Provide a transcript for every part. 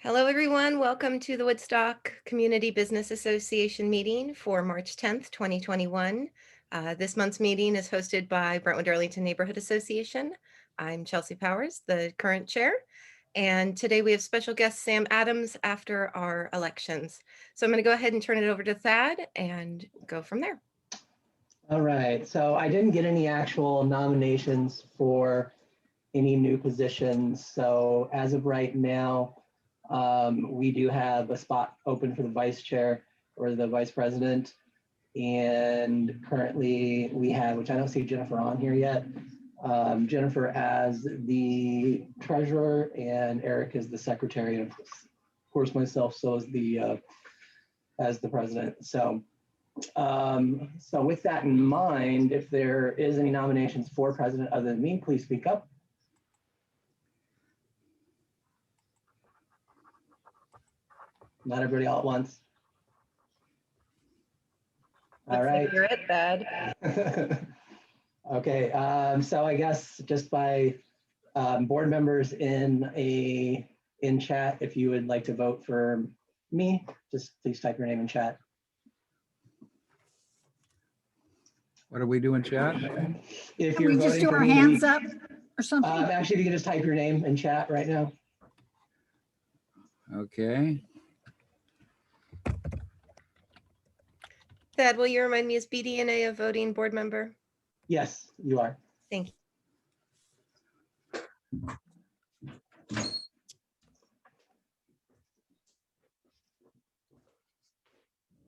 Hello, everyone. Welcome to the Woodstock Community Business Association meeting for March 10th, 2021. This month's meeting is hosted by Brentwood-Darlington Neighborhood Association. I'm Chelsea Powers, the current chair, and today we have special guest Sam Adams after our elections. So I'm going to go ahead and turn it over to Thad and go from there. All right, so I didn't get any actual nominations for any new positions. So as of right now, we do have a spot open for the vice chair or the vice president. And currently we have, which I don't see Jennifer on here yet, Jennifer as the treasurer and Eric as the secretary, and of course myself so as the president. So with that in mind, if there is any nominations for president other than me, please speak up. Not everybody all at once. All right. You're it, Thad. Okay, so I guess just by board members in chat, if you would like to vote for me, just please type your name in chat. What do we do in chat? If Can you're we just voting do for our me, hands up or something? actually, if you can just type your name in chat right now. Okay. Thad, will you remind me, is BDNA a voting board member? Yes, you are. Thank you.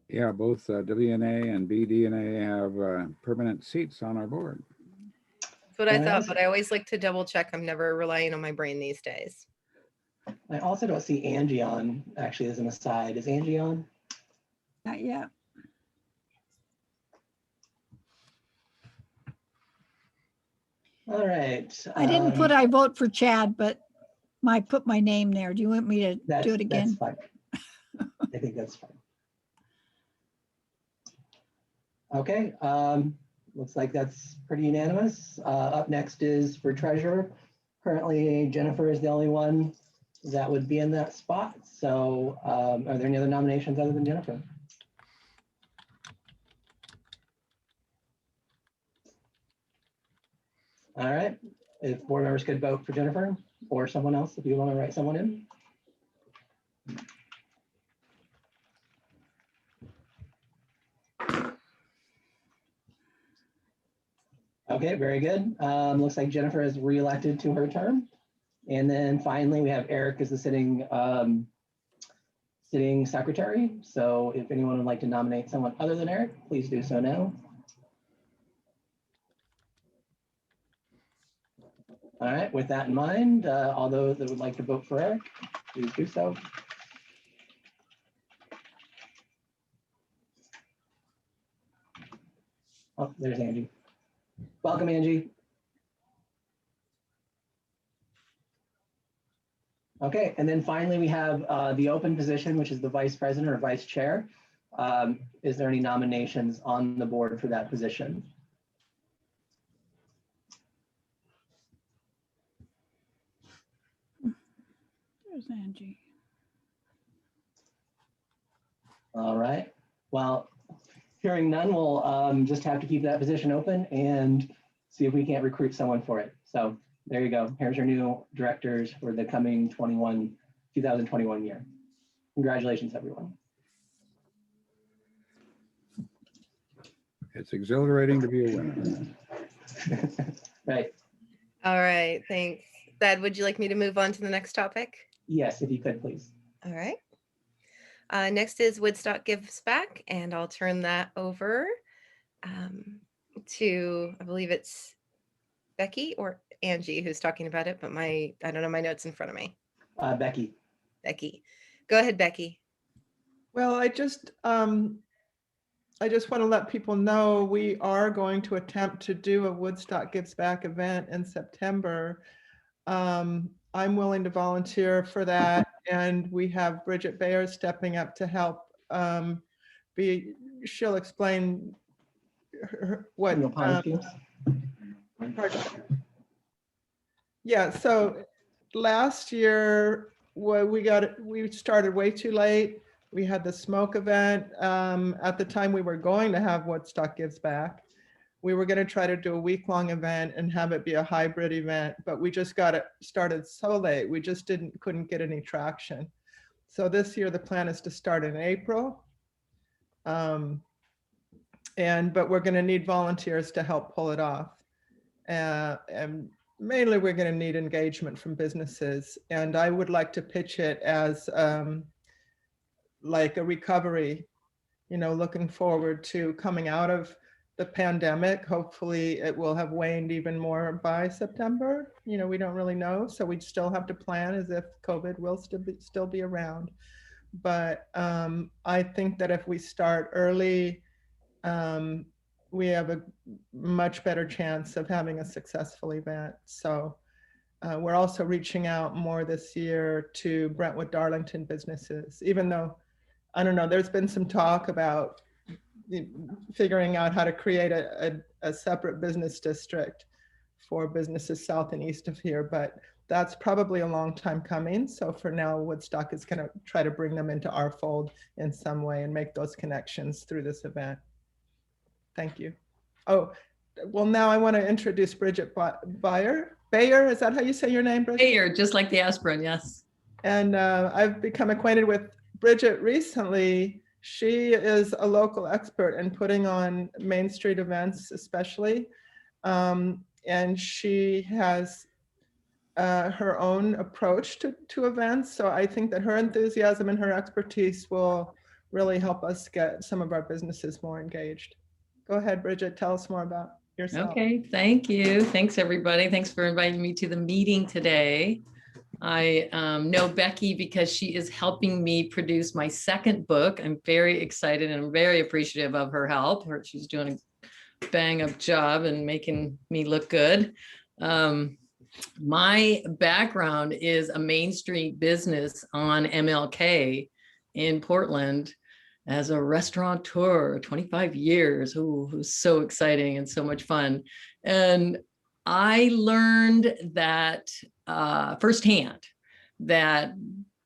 Yeah, both WNA and BDNA have permanent seats on our board. That's what I Yes. thought, but I always like to double check. I'm never relying on my brain these days. I also don't see Angie on, actually, as an aside. Is Angie on? Not yet. All right. I didn't put I vote for Chad, but I put my name there. Do you want me to do it again? That's fine. I think that's fine. Okay, looks like that's pretty unanimous. Up next is for treasurer. Currently, Jennifer is the only one that would be in that spot. So are there any other nominations other than Jennifer? All right, if board members could vote for Jennifer or someone else, if you want to write someone in. Okay, very good. Looks like Jennifer is reelected to her term. And then finally, we have Eric as the sitting secretary. So if anyone would like to nominate someone other than Eric, please do so now. All right, with that in mind, all those that would like to vote for Eric, please do so. Oh, there's Angie. Welcome, Angie. Okay, and then finally we have the open position, which is the vice president or vice chair. Is there any nominations on the board for that position? There's Angie. All right, well, hearing none, we'll just have to keep that position open and see if we can't recruit someone for it. So there you go. Here's your new directors for the coming 2021 year. Congratulations, everyone. It's exhilarating to be a winner. Right. All right, thanks. Thad, would you like me to move on to the next topic? Yes, if you could, please. All right. Next is Woodstock Gives Back, and I'll turn that over to, I believe it's Becky or Angie who's talking about it, but I don't know my notes in front of me. Becky. Becky. Go ahead, Becky. Well, I just want to let people know we are going to attempt to do a Woodstock Gives Back event in September. I'm willing to volunteer for that, and we have Bridget Bayer stepping up to help. She'll explain what. Yeah, so last year well, we started way too late. We had the smoke event. At the time we were going to have Woodstock Gives Back. We were going to try to do a week-long event and have it be a hybrid event, but we just got it started so late. We just couldn't get any traction. So this year the plan is to start in April. But we're going to need volunteers to help pull it off. And mainly we're going to need engagement from businesses. And I would like to pitch it as like a recovery, looking forward to coming out of the pandemic. Hopefully it will have waned even more by September. We don't really know. So we still have to plan as if COVID will still be around. But I think that if we start early, we have a much better chance of having a successful event. So we're also reaching out more this year to Brentwood-Darlington businesses, even though, I don't know, there's been some talk about figuring out how to create a separate business district for businesses south and east of here, but that's probably a long time coming. So for now, Woodstock is going to try to bring them into our fold in some way and make those connections through this event. Thank you. Oh, well, now I want to introduce Bridget Bayer. Bayer, is that how you say your name, Bridget? Bayer, just like the aspirin, yes. And I've become acquainted with Bridget recently. She is a local expert in putting on Main Street events, especially. And she has her own approach to events. So I think that her enthusiasm and her expertise will really help us get some of our businesses more engaged. Go ahead, Bridget, tell us more about yourself. Okay, thank you. Thanks, everybody. Thanks for inviting me to the meeting today. I know Becky because she is helping me produce my second book. I'm very excited and I'm very appreciative of her help. She's doing a bang up job and making me look good. My background is a Main Street business on MLK in Portland as a restaurateur, 25 years. Ooh, it was so exciting and so much fun. And I learned that firsthand that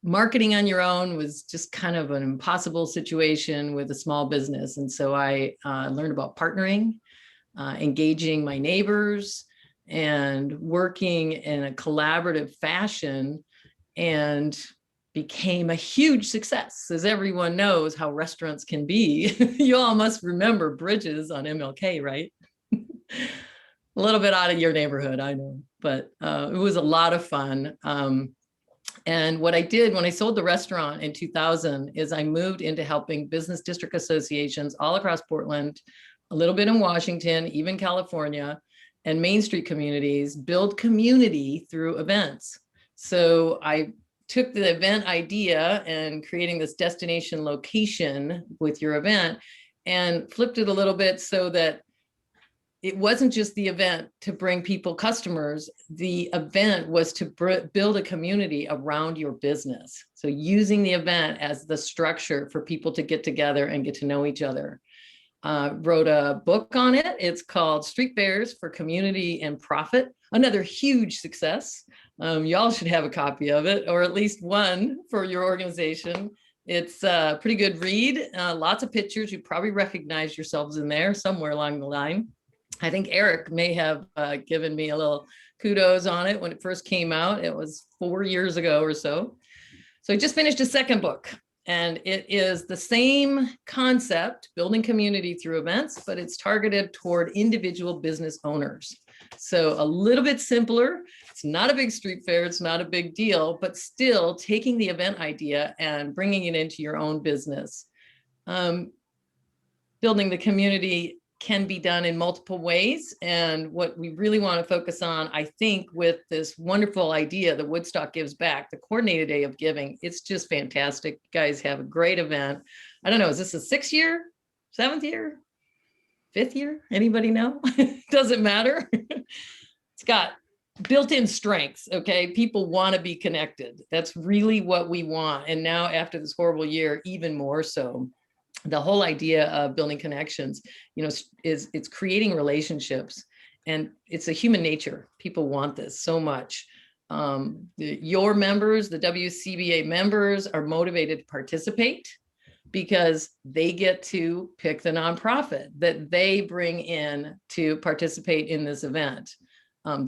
marketing on your own was just kind of an impossible situation with a small business. And so I learned about partnering, engaging my neighbors, and working in a collaborative fashion, and became a huge success. As everyone knows how restaurants can be. You all must remember Bridges on MLK, right? A little bit out of your neighborhood, I know, but it was a lot of fun. And what I did when I sold the restaurant in 2000 is I moved into helping business district associations all across Portland, a little bit in Washington, even California, and Main Street communities build community through events. So I took the event idea and creating this destination location with your event and flipped it a little bit so that it wasn't just the event to bring people customers. The event was to build a community around your business. So using the event as the structure for people to get together and get to know each other. Wrote a book on it. It's called Street Fairs for Community and Profit. Another huge success. Y'all should have a copy of it, or at least one for your organization. It's a pretty good read. Lots of pictures. You probably recognize yourselves in there somewhere along the line. I think Eric may have given me a little kudos on it when it first came out. It was 4 years ago or so. So I just finished a second book. And it is the same concept, building community through events, but it's targeted toward individual business owners. So a little bit simpler. It's not a big street fair. It's not a big deal, but still taking the event idea and bringing it into your own business. Building the community can be done in multiple ways. And what we really want to focus on, I think, with this wonderful idea, the Woodstock Gives Back, the coordinated day of giving, it's just fantastic. You guys have a great event. I don't know, is this a 6th year, 7th year, 5th year? Anybody know? Doesn't matter. It's got built-in strengths, okay? People want to be connected. That's really what we want. And now after this horrible year, even more so. The whole idea of building connections, it's creating relationships, and it's a human nature. People want this so much. Your members, the WCBA members, are motivated to participate because they get to pick the nonprofit that they bring in to participate in this event.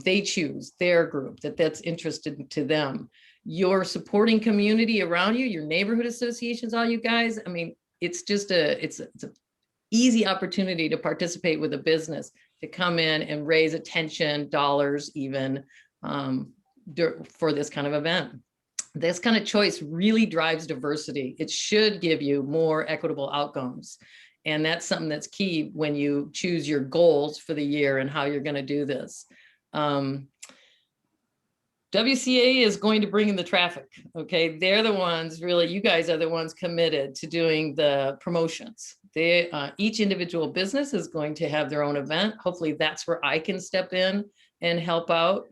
They choose their group that's interested to them. Your supporting community around you, your neighborhood associations, all you guys, I mean, it's just it's an easy opportunity to participate with a business, to come in and raise attention, dollars even, for this kind of event. This kind of choice really drives diversity. It should give you more equitable outcomes. And that's something that's key when you choose your goals for the year and how you're going to do this. WCA is going to bring in the traffic. Okay, they're the ones, really, you guys are the ones committed to doing the promotions. They, each individual business is going to have their own event. Hopefully that's where I can step in and help out.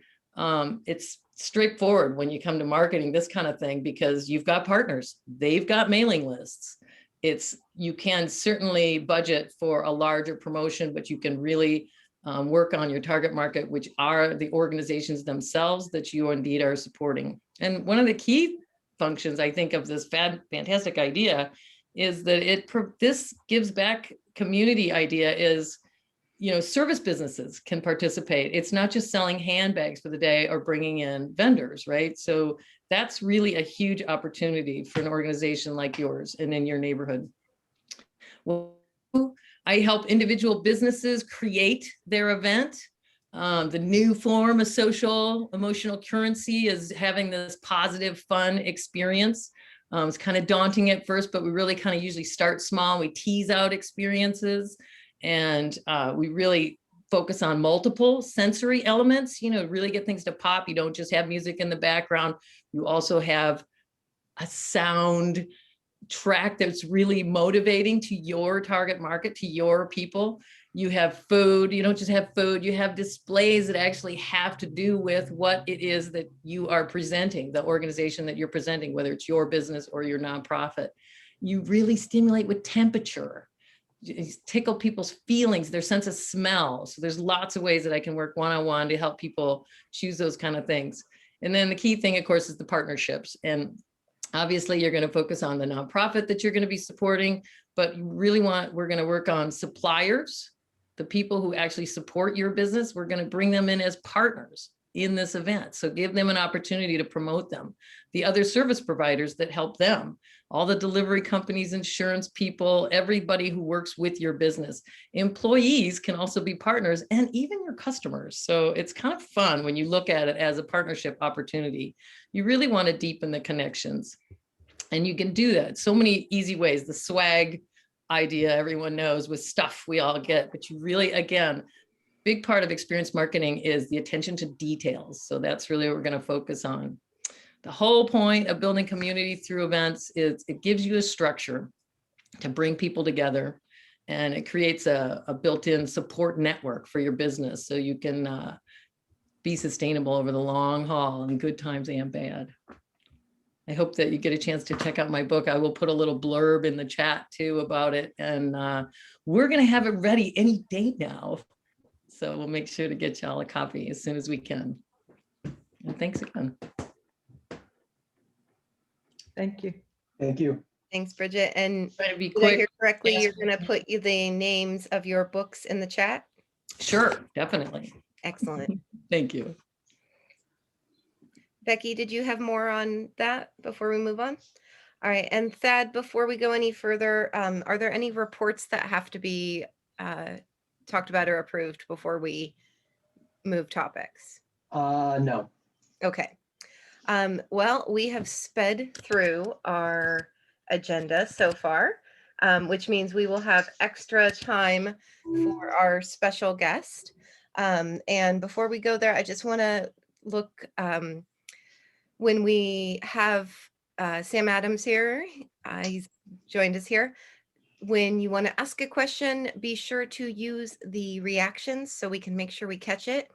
It's straightforward when you come to marketing this kind of thing, because you've got partners, they've got mailing lists. You can certainly budget for a larger promotion, but you can really work on your target market, which are the organizations themselves that you indeed are supporting. And one of the key functions, I think, of this fantastic idea is that this gives back community idea is, service businesses can participate. It's not just selling handbags for the day or bringing in vendors, right? So that's really a huge opportunity for an organization like yours and in your neighborhood. Well, I help individual businesses create their event. The new form of social emotional currency is having this positive, fun experience. It's kind of daunting at first, but we really kind of usually start small. We tease out experiences, and we really focus on multiple sensory elements, really get things to pop. You don't just have music in the background. You also have a sound track that's really motivating to your target market, to your people. You have food. You don't just have food. You have displays that actually have to do with what it is that you are presenting, the organization that you're presenting, whether it's your business or your nonprofit. You really stimulate with temperature. You tickle people's feelings, their sense of smell. So there's lots of ways that I can work one-on-one to help people choose those kind of things. And then the key thing, of course, is the partnerships. And obviously, you're going to focus on the nonprofit that you're going to be supporting, but we're going to work on suppliers, the people who actually support your business. We're going to bring them in as partners in this event. So give them an opportunity to promote them. The other service providers that help them, all the delivery companies, insurance people, everybody who works with your business. Employees can also be partners, and even your customers. So it's kind of fun when you look at it as a partnership opportunity. You really want to deepen the connections. And you can do that so many easy ways. The swag idea, everyone knows, with stuff we all get, but you really, again, big part of experience marketing is the attention to details. So that's really what we're going to focus on. The whole point of building community through events is it gives you a structure to bring people together, and it creates a built-in support network for your business so you can be sustainable over the long haul in good times and bad. I hope that you get a chance to check out my book. I will put a little blurb in the chat too about it. And we're going to have it ready any day now. So we'll make sure to get y'all a copy as soon as we can. And thanks again. Thank you. Thank you. Thanks, Bridget. And Try to be did I hear quick. correctly, Yes. you're going to put the names of your books in the chat? Sure, definitely. Excellent. Thank you. Becky, did you have more on that before we move on? All right. And Thad, before we go any further, are there any reports that have to be talked about or approved before we move topics? No. Okay. Well, we have sped through our agenda so far, which means we will have extra time for our special guest. And before we go there, I just want to look, when we have Sam Adams here, he's joined us here. When you want to ask a question, be sure to use the reactions so we can make sure we catch it.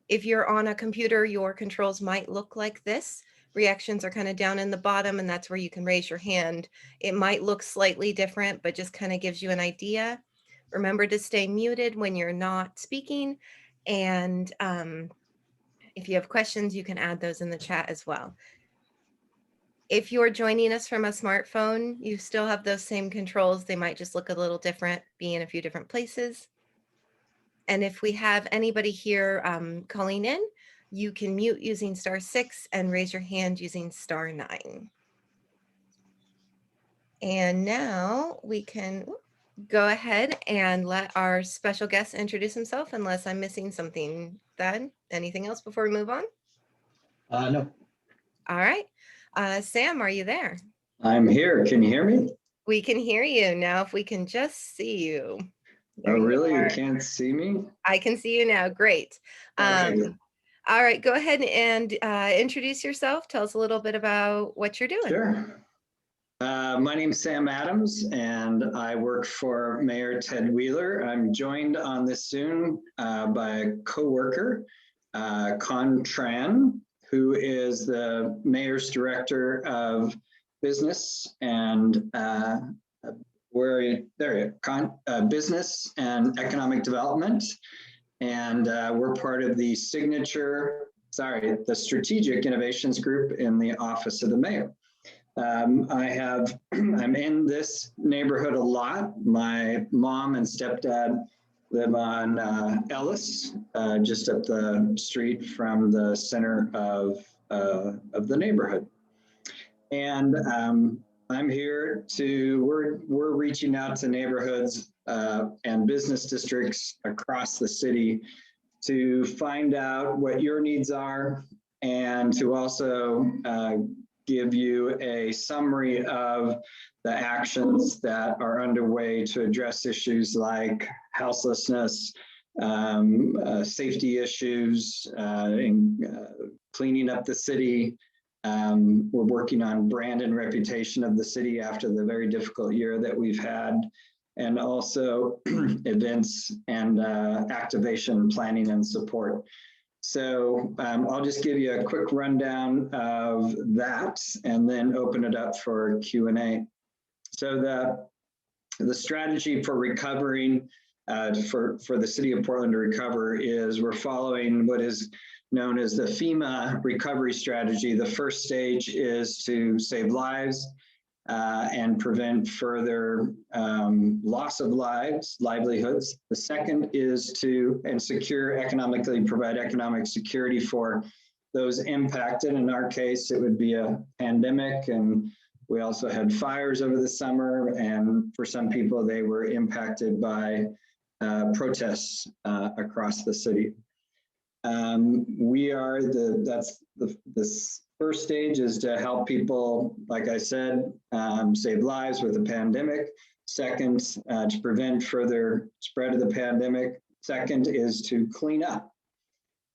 If you're on a computer, your controls might look like this. Reactions are kind of down in the bottom, and that's where you can raise your hand. It might look slightly different, but just kind of gives you an idea. Remember to stay muted when you're not speaking. And If you have questions, you can add those in the chat as well. If you're joining us from a smartphone, you still have those same controls. They might just look a little different, be in a few different places. And if we have anybody here calling in, you can mute using *6 and raise your hand using *9. And now we can go ahead and let our special guest introduce himself, unless I'm missing something. Thad, anything else before we move on? No. All right. Sam, are you there? I'm here. Can you hear me? We can hear you. Now, if we can just see you. There Oh, really? are. You can't see me? I can see you now. Great. Okay, good. All right. Go ahead and introduce yourself. Tell us a little bit about what you're doing. Sure. My name's Sam Adams, and I work for Mayor Ted Wheeler. I'm joined on this Zoom by a coworker, Con Tran, who is the Mayor's Director of Business and Business and Economic Development. And we're part of the the Strategic Innovations Group in the Office of the Mayor. I'm in this neighborhood a lot. My mom and stepdad live on Ellis, just up the street from the center of the neighborhood. And I'm here we're reaching out to neighborhoods and business districts across the city to find out what your needs are, and to also give you a summary of the actions that are underway to address issues like houselessness, safety issues, cleaning up the city. We're working on brand and reputation of the city after the very difficult year that we've had, and also events and activation planning and support. So I'll just give you a quick rundown of that and then open it up for Q&A. So the strategy for recovering, for the city of Portland to recover, is we're following what is known as the Fema recovery strategy. The first stage is to save lives and prevent further loss of livelihoods. The second is to provide economic security for those impacted. In our case, it would be a pandemic, and we also had fires over the summer, and for some people, they were impacted by protests across the city. This first stage is to help people, like I said, save lives with the pandemic. Second, to prevent further spread of the pandemic. Second is to clean up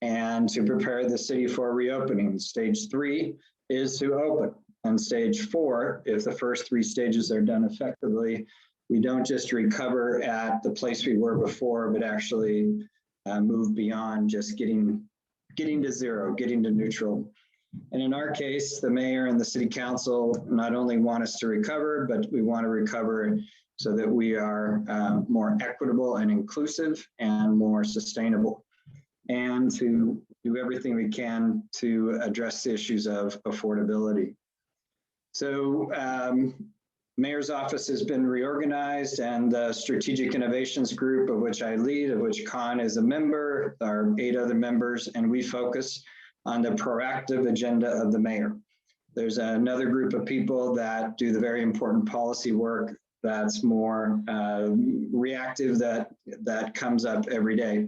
and to prepare the city for reopening. Stage 3 is to open. And stage 4, if the first 3 stages are done effectively, we don't just recover at the place we were before, but actually move beyond just getting to zero, getting to neutral. And in our case, the mayor and the city council not only want us to recover, but we want to recover so that we are more equitable and inclusive and more sustainable, and to do everything we can to address the issues of affordability. So Mayor's office has been reorganized, and the Strategic Innovations Group, of which I lead, of which Con is a member, our 8 other members, and we focus on the proactive agenda of the mayor. There's another group of people that do the very important policy work that's more reactive, that comes up every day.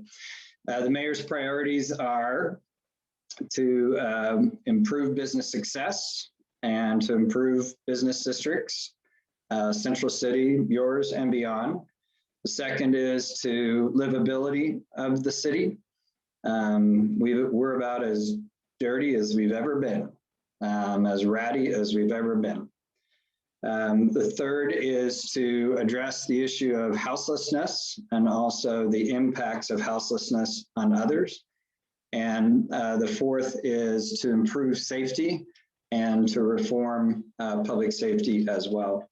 The mayor's priorities are to improve business success and to improve business districts, Central City, yours and beyond. The second is to livability of the city. We're about as dirty as we've ever been, as ratty as we've ever been. The third is to address the issue of houselessness and also the impacts of houselessness on others. And the fourth is to improve safety and to reform public safety as well.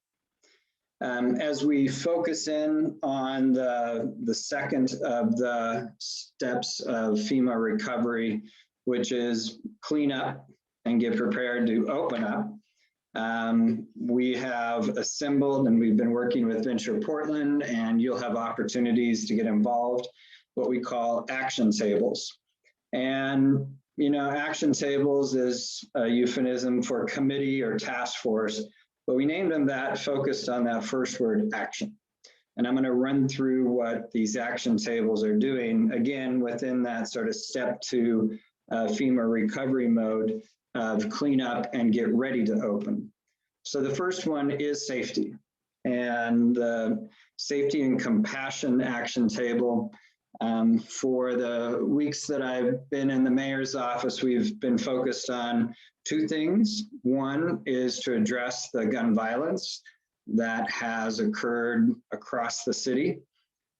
As we focus in on the second of the steps of FEMA recovery, which is clean up and get prepared to open up. We have assembled, and we've been working with Venture Portland, and you'll have opportunities to get involved, what we call action tables. And, you know, action tables is a euphemism for committee or task force, but we named them that, focused on that first word, action. And I'm going to run through what these action tables are doing, again, within that sort of step 2 FEMA recovery mode of clean up and get ready to open. So the first one is safety, and the safety and compassion action table. For the weeks that I've been in the mayor's office, we've been focused on 2 things. One is to address the gun violence that has occurred across the city.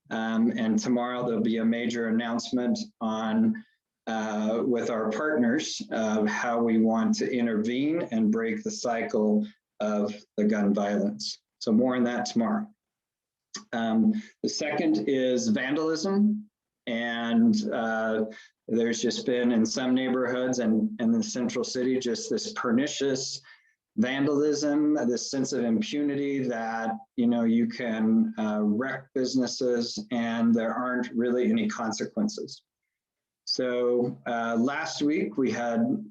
And tomorrow there'll be a major announcement on with our partners of how we want to intervene and break the cycle of the gun violence. So more on that tomorrow. The second is vandalism. And there's just been in some neighborhoods and in the central city, just this pernicious vandalism, this sense of impunity that, you know, you can wreck businesses and there aren't really any consequences. So last week we had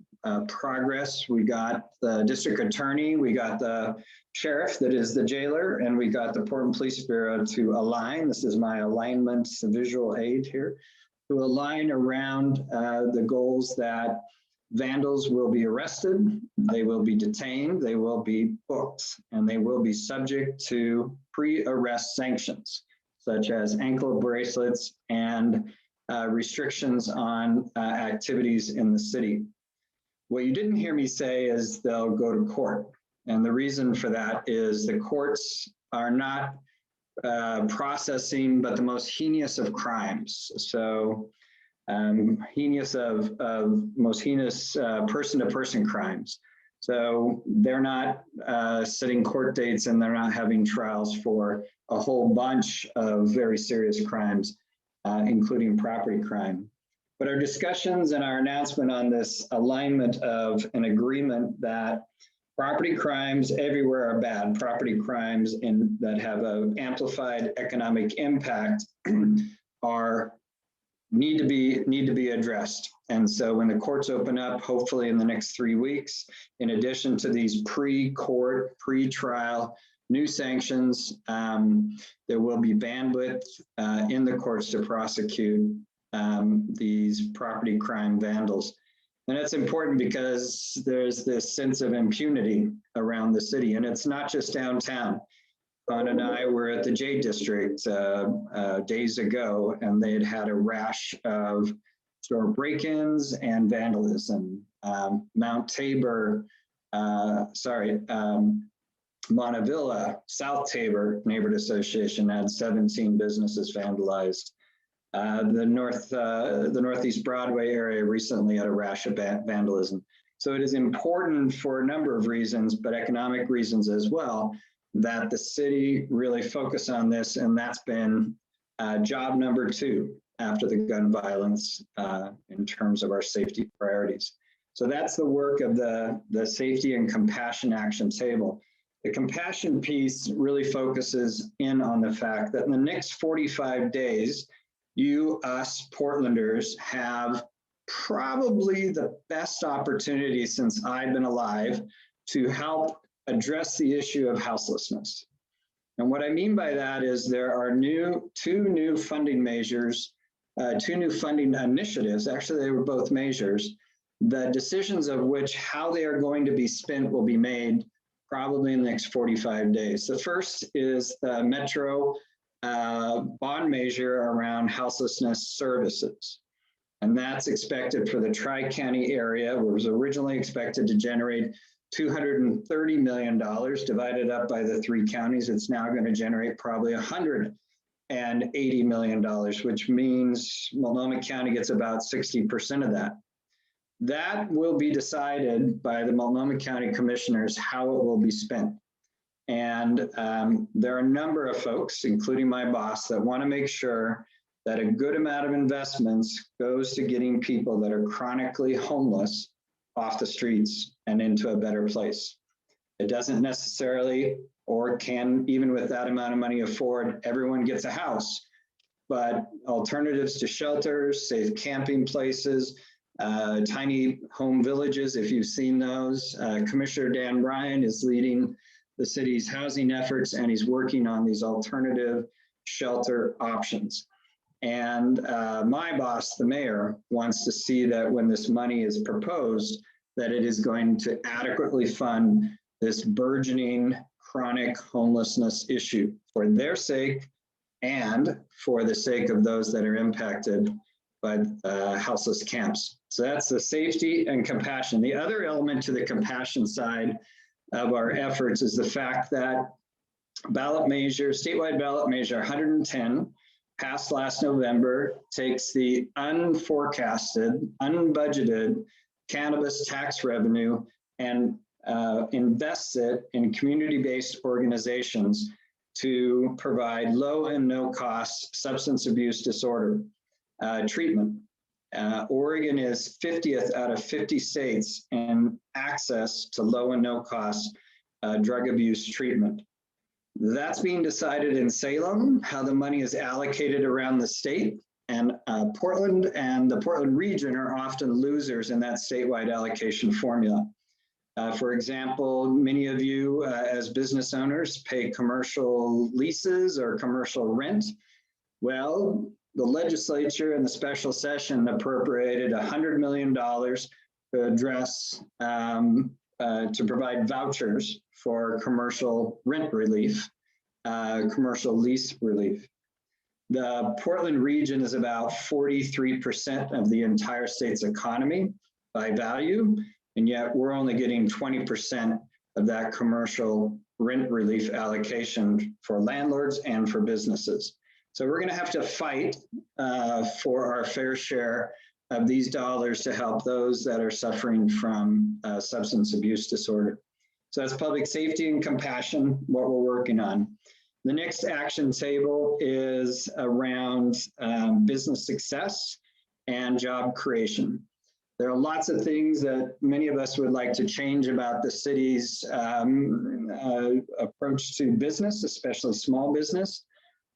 progress. We got the district attorney, we got the sheriff that is the jailer, and we got the Portland Police Bureau to align. This is my alignment visual aid here, to align around the goals that vandals will be arrested, they will be detained, they will be booked, and they will be subject to pre-arrest sanctions, such as ankle bracelets and restrictions on activities in the city. What you didn't hear me say is they'll go to court. And the reason for that is the courts are not processing but the most heinous of crimes. So most heinous person-to-person crimes. So they're not setting court dates, and they're not having trials for a whole bunch of very serious crimes, including property crime. But our discussions and our announcement on this alignment of an agreement that property crimes everywhere are bad. Property crimes that have an amplified economic impact need to be addressed. And so when the courts open up, hopefully in the next 3 weeks, in addition to these pre-court, pre-trial new sanctions, there will be bandwidth in the courts to prosecute these property crime vandals. And that's important because there's this sense of impunity around the city, and it's not just downtown. Don and I were at the J District days ago, and they had a rash of store break-ins and vandalism. Mount Tabor, Montevilla, South Tabor Neighborhood Association had 17 businesses vandalized. The Northeast Broadway area recently had a rash of vandalism. So it is important for a number of reasons, but economic reasons as well, that the city really focus on this, and that's been job number 2 after the gun violence in terms of our safety priorities. So that's the work of the Safety and Compassion Action Table. The compassion piece really focuses in on the fact that in the next 45 days, you, us, Portlanders, have probably the best opportunity since I've been alive to help address the issue of houselessness. And what I mean by that is there are two new funding measures, 2 new funding initiatives. Actually, they were both measures. The decisions of which, how they are going to be spent, will be made probably in the next 45 days. The first is the Metro bond measure around houselessness services. And that's expected for the Tri-County area, where it was originally expected to generate $230 million divided up by the 3 counties. It's now going to generate probably $180 million, which means Multnomah County gets about 60% of that. That will be decided by the Multnomah County Commissioners how it will be spent. And there are a number of folks, including my boss, that want to make sure that a good amount of investments goes to getting people that are chronically homeless off the streets and into a better place. It doesn't necessarily, or can even with that amount of money afford, everyone gets a house, but alternatives to shelters, safe camping places, tiny home villages, if you've seen those. Commissioner Dan Bryan is leading the city's housing efforts, and he's working on these alternative shelter options. And my boss, the mayor, wants to see that when this money is proposed, that it is going to adequately fund this burgeoning chronic homelessness issue for their sake and for the sake of those that are impacted by houseless camps. So that's the safety and compassion. The other element to the compassion side of our efforts is the fact that ballot measure, statewide ballot measure 110, passed last November, takes the unforecasted, unbudgeted cannabis tax revenue and invests it in community-based organizations to provide low and no cost substance abuse disorder treatment. Oregon is 50th out of 50 states in access to low and no cost drug abuse treatment. That's being decided in Salem, how the money is allocated around the state, and Portland and the Portland region are often losers in that statewide allocation formula. For example, many of you as business owners pay commercial leases or commercial rent. Well, the legislature in the special session appropriated $100 million to address, to provide vouchers for commercial rent relief, commercial lease relief. The Portland region is about 43% of the entire state's economy by value, and yet we're only getting 20% of that commercial rent relief allocation for landlords and for businesses. So we're going to have to fight for our fair share of these dollars to help those that are suffering from substance abuse disorder. So that's public safety and compassion, what we're working on. The next action table is around business success and job creation. There are lots of things that many of us would like to change about the city's approach to business, especially small business.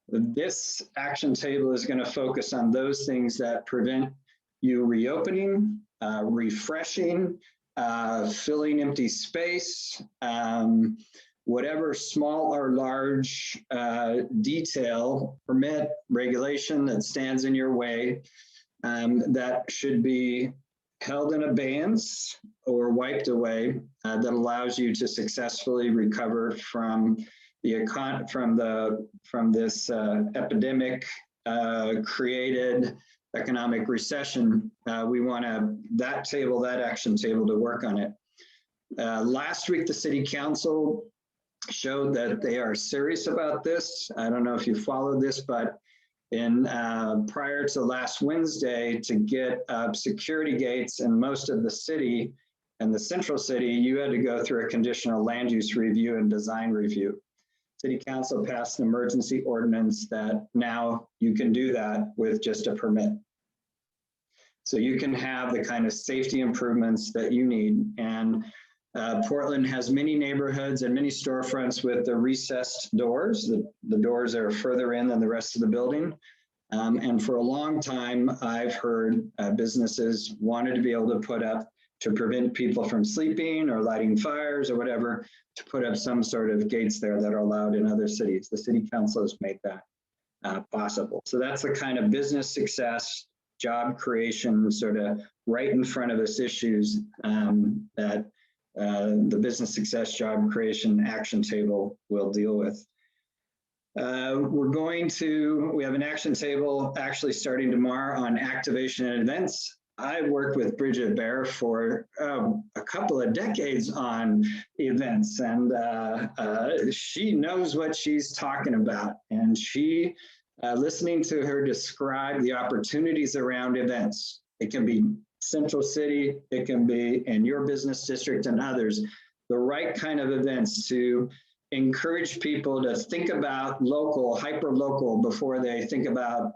This action table is going to focus on those things that prevent you reopening, refreshing, filling empty space, whatever small or large detail, permit, regulation that stands in your way that should be held in abeyance or wiped away that allows you to successfully recover from this epidemic created economic recession. We want that action table to work on it. Last week, the City Council showed that they are serious about this. I don't know if you followed this, but prior to last Wednesday, to get security gates in most of the city and the central city, you had to go through a conditional land use review and design review. City Council passed an emergency ordinance that now you can do that with just a permit. So you can have the kind of safety improvements that you need. And Portland has many neighborhoods and many storefronts with the recessed doors. The doors are further in than the rest of the building. And for a long time, I've heard businesses wanted to be able to put up, to prevent people from sleeping or lighting fires or whatever, to put up some sort of gates there that are allowed in other cities. The City Council has made that possible. So that's the kind of business success, job creation, sort of right in front of us issues that the business success job creation action table will deal with. We have an action table actually starting tomorrow on activation and events. I worked with Bridget for a couple of decades on events, and she knows what she's talking about. And listening to her describe the opportunities around events, it can be Central City, it can be in your business district and others, the right kind of events to encourage people to think about local, hyper-local before they think about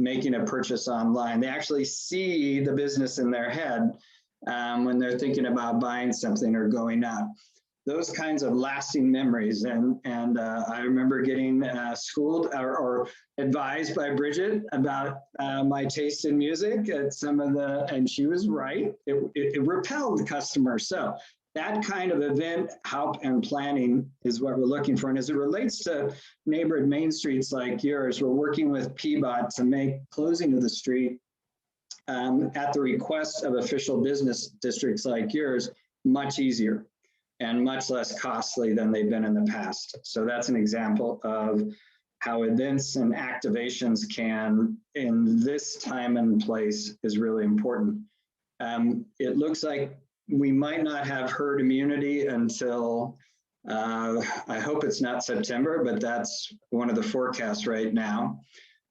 making a purchase online. They actually see the business in their head when they're thinking about buying something or going out. Those kinds of lasting memories. And I remember getting schooled or advised by Bridget about my taste in music at some of and she was right. It repelled the customer. So that kind of event help and planning is what we're looking for. And as it relates to neighborhood main streets like yours, we're working with PBOT to make closing of the street at the request of official business districts like yours much easier and much less costly than they've been in the past. So that's an example of how events and activations can, in this time and place, is really important. It looks like we might not have herd immunity until, I hope it's not September, but that's one of the forecasts right now.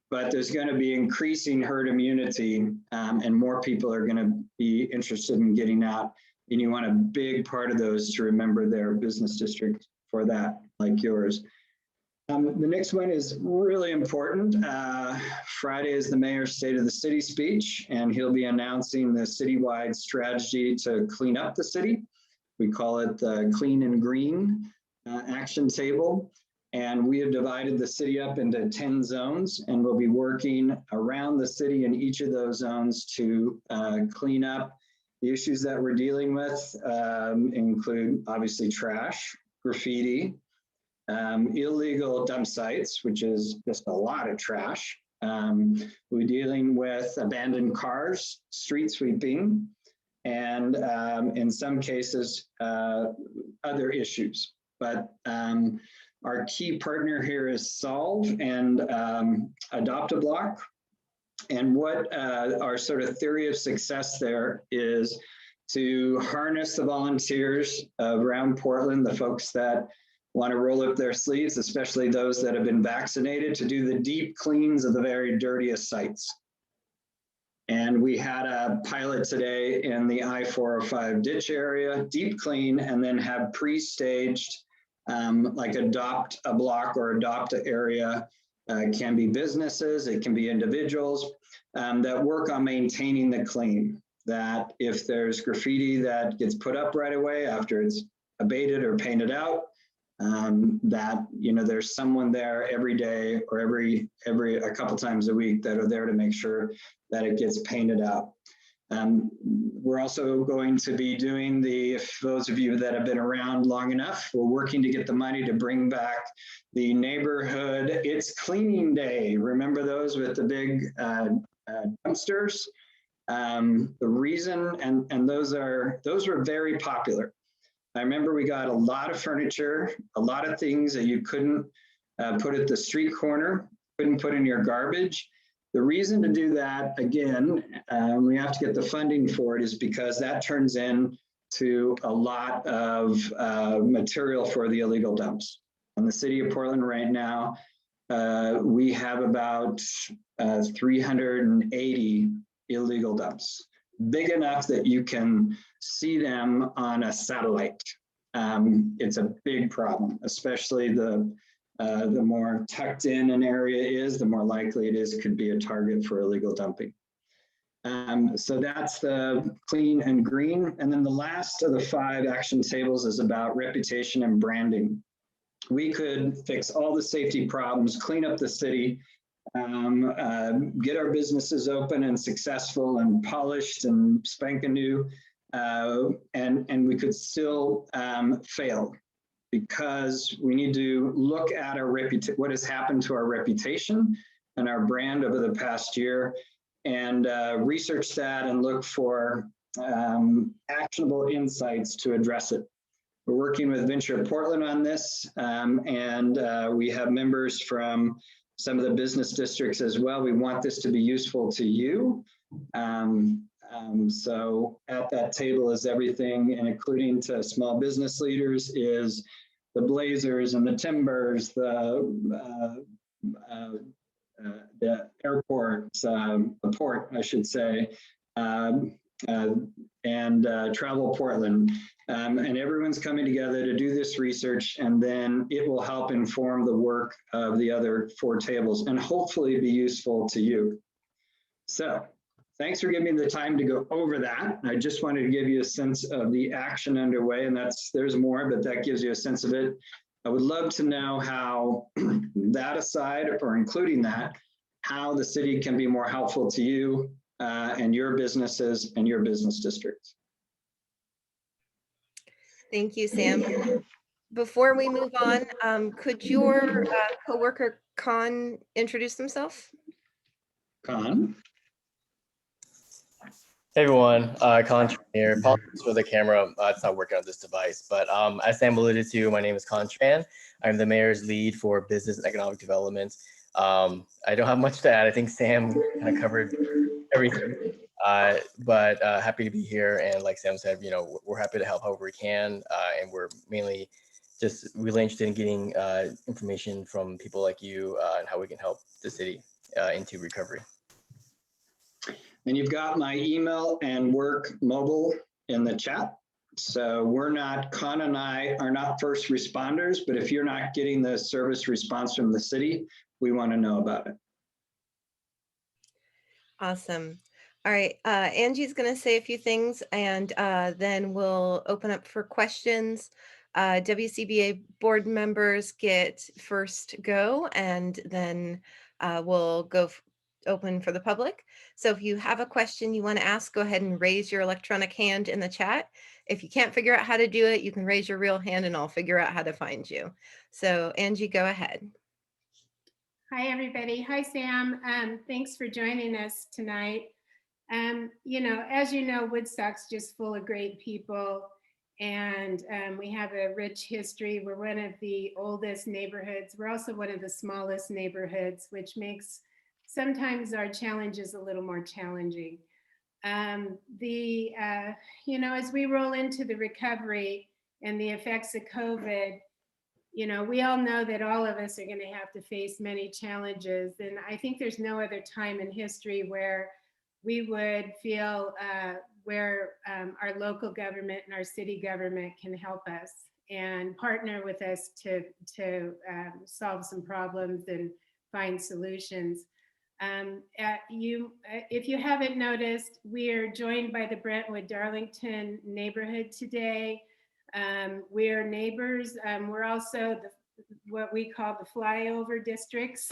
But there's going to be increasing herd immunity and more people are going to be interested in getting out. And you want a big part of those to remember their business district for that, like yours. The next one is really important. Friday is the mayor's State of the City speech, and he'll be announcing the citywide strategy to clean up the city. We call it the Clean and Green action table. And we have divided the city up into 10 zones, and we'll be working around the city in each of those zones to clean up. The issues that we're dealing with include obviously trash, graffiti, illegal dump sites, which is just a lot of trash. We're dealing with abandoned cars, street sweeping, and in some cases, other issues. But our key partner here is Solve and Adopt a Block. And what our sort of theory of success there is to harness the volunteers around Portland, the folks that want to roll up their sleeves, especially those that have been vaccinated, to do the deep cleans of the very dirtiest sites. And we had a pilot today in the I-405 ditch area, deep clean, and then have pre-staged like Adopt a Block or Adopt a area. It can be businesses, it can be individuals that work on maintaining the clean. That if there's graffiti that gets put up right away after it's abated or painted out, that there's someone there every day or every a couple times a week that are there to make sure that it gets painted out. We're also going to be doing if those of you that have been around long enough, we're working to get the money to bring back the neighborhood It's Cleaning Day. Remember those with the big dumpsters? The reason, and those were very popular. I remember we got a lot of furniture, a lot of things that you couldn't put at the street corner, couldn't put in your garbage. The reason to do that, again, we have to get the funding for it, is because that turns into a lot of material for the illegal dumps. In the city of Portland right now, we have about 380 illegal dumps, big enough that you can see them on a satellite. It's a big problem, especially the more tucked in an area is, the more likely it could be a target for illegal dumping. So that's the clean and green. And then the last of the 5 action tables is about reputation and branding. We could fix all the safety problems, clean up the city, get our businesses open and successful and polished and spanking new, and we could still fail, because we need to look at our what has happened to our reputation and our brand over the past year, and research that and look for actionable insights to address it. We're working with Venture Portland on this, and we have members from some of the business districts as well. We want this to be useful to you. So at that table is everything, and including to small business leaders, is the Blazers and the Timbers, the airport, the port, I should say, and Travel Portland. And everyone's coming together to do this research, and then it will help inform the work of the other 4 tables and hopefully be useful to you. So thanks for giving me the time to go over that. I just wanted to give you a sense of the action underway, and there's more, but that gives you a sense of it. I would love to know how, that aside, or including that, how the city can be more helpful to you and your businesses and your business districts. Thank you, Sam. Before we move on, could your coworker Con introduce himself? Con? Hey everyone, Con here. Apologies for the camera, it's not working on this device. But as Sam alluded to, my name is Con Tran. I'm the mayor's lead for business and economic development. I don't have much to add. I think Sam kind of covered everything. But happy to be here. And like Sam said, we're happy to help however we can. And we're mainly just really interested in getting information from people like you and how we can help the city into recovery. And you've got my email and work mobile in the chat. So Con and I are not first responders, but if you're not getting the service response from the city, we want to know about it. Awesome. All right, Angie's going to say a few things, and then we'll open up for questions. WCBA board members get first go, and then we'll go open for the public. So if you have a question you want to ask, go ahead and raise your electronic hand in the chat. If you can't figure out how to do it, you can raise your real hand and I'll figure out how to find you. So Angie, go ahead. Hi, everybody. Hi, Sam. Thanks for joining us tonight. As you know, Woodstock's just full of great people, and we have a rich history. We're one of the oldest neighborhoods. We're also one of the smallest neighborhoods, which makes sometimes our challenges a little more challenging. As we roll into the recovery and the effects of COVID, we all know that all of us are going to have to face many challenges. And I think there's no other time in history where we would feel where our local government and our city government can help us and partner with us to solve some problems and find solutions. If you haven't noticed, we are joined by the Brentwood-Darlington neighborhood today. We're neighbors. We're also what we call the flyover districts.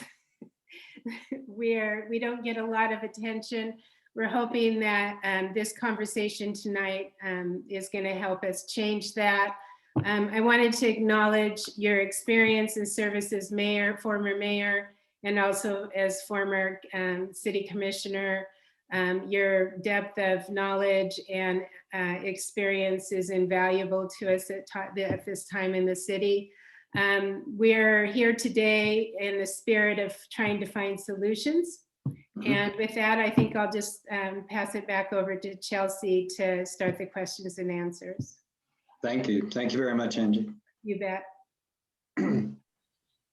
We don't get a lot of attention. We're hoping that this conversation tonight is going to help us change that. I wanted to acknowledge your experience and service as mayor, former mayor, and also as former city commissioner. Your depth of knowledge and experience is invaluable to us at this time in the city. We're here today in the spirit of trying to find solutions. And with that, I think I'll just pass it back over to Chelsea to start the questions and answers. Thank you. Thank you very much, Angie. You bet.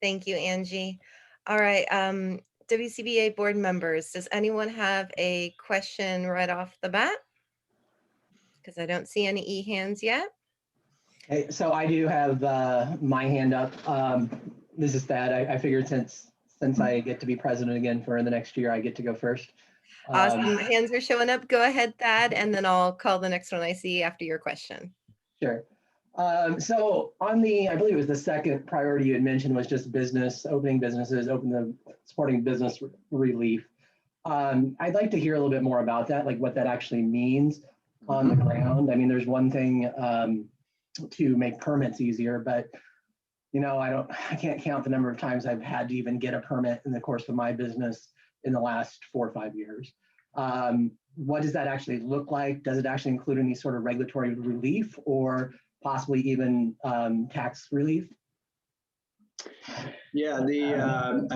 Thank you, Angie. All right, WCBA board members, does anyone have a question right off the bat? Because I don't see any e-hands yet. Hey, so I do have my hand up. This is Thad. I figured since I get to be president again for the next year, I get to go first. Awesome, hands are showing up. Go ahead, Thad, and then I'll call the next one I see after your question. Sure. So on I believe it was the second priority you had mentioned was just opening businesses, supporting business relief. I'd like to hear a little bit more about that, like what that actually means on the ground. I mean, there's one thing to make permits easier, but I can't count the number of times I've had to even get a permit in the course of my business in the last 4 or 5 years. What does that actually look like? Does it actually include any sort of regulatory relief or possibly even tax relief? Yeah, Con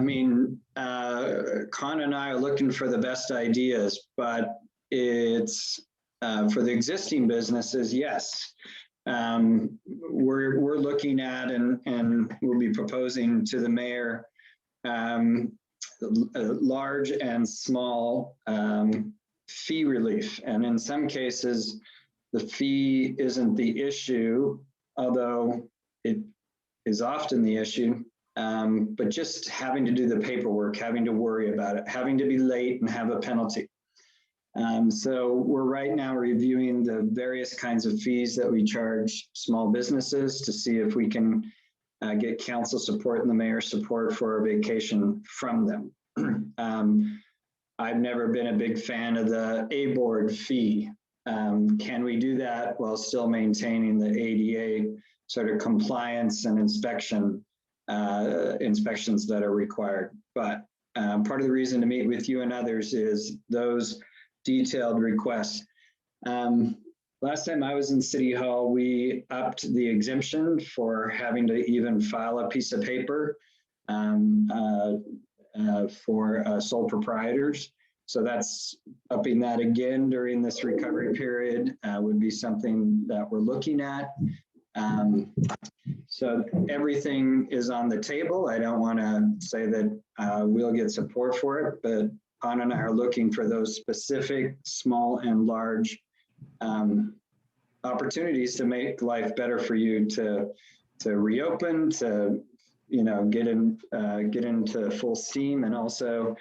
and I are looking for the best ideas, but it's for the existing businesses, yes. We're looking at and we'll be proposing to the mayor large and small fee relief. And in some cases, the fee isn't the issue, although it is often the issue, but just having to do the paperwork, having to worry about it, having to be late and have a penalty. So we're right now reviewing the various kinds of fees that we charge small businesses to see if we can get council support and the mayor's support for a vacation from them. I've never been a big fan of the A-board fee. Can we do that while still maintaining the ADA sort of compliance and inspections that are required? But part of the reason to meet with you and others is those detailed requests. Last time I was in City Hall, we upped the exemption for having to even file a piece of paper for sole proprietors. So that's upping that again during this recovery period would be something that we're looking at. So everything is on the table. I don't want to say that we'll get support for it, but Anna and I are looking for those specific small and large opportunities to make life better for you to reopen, to get into full steam, and also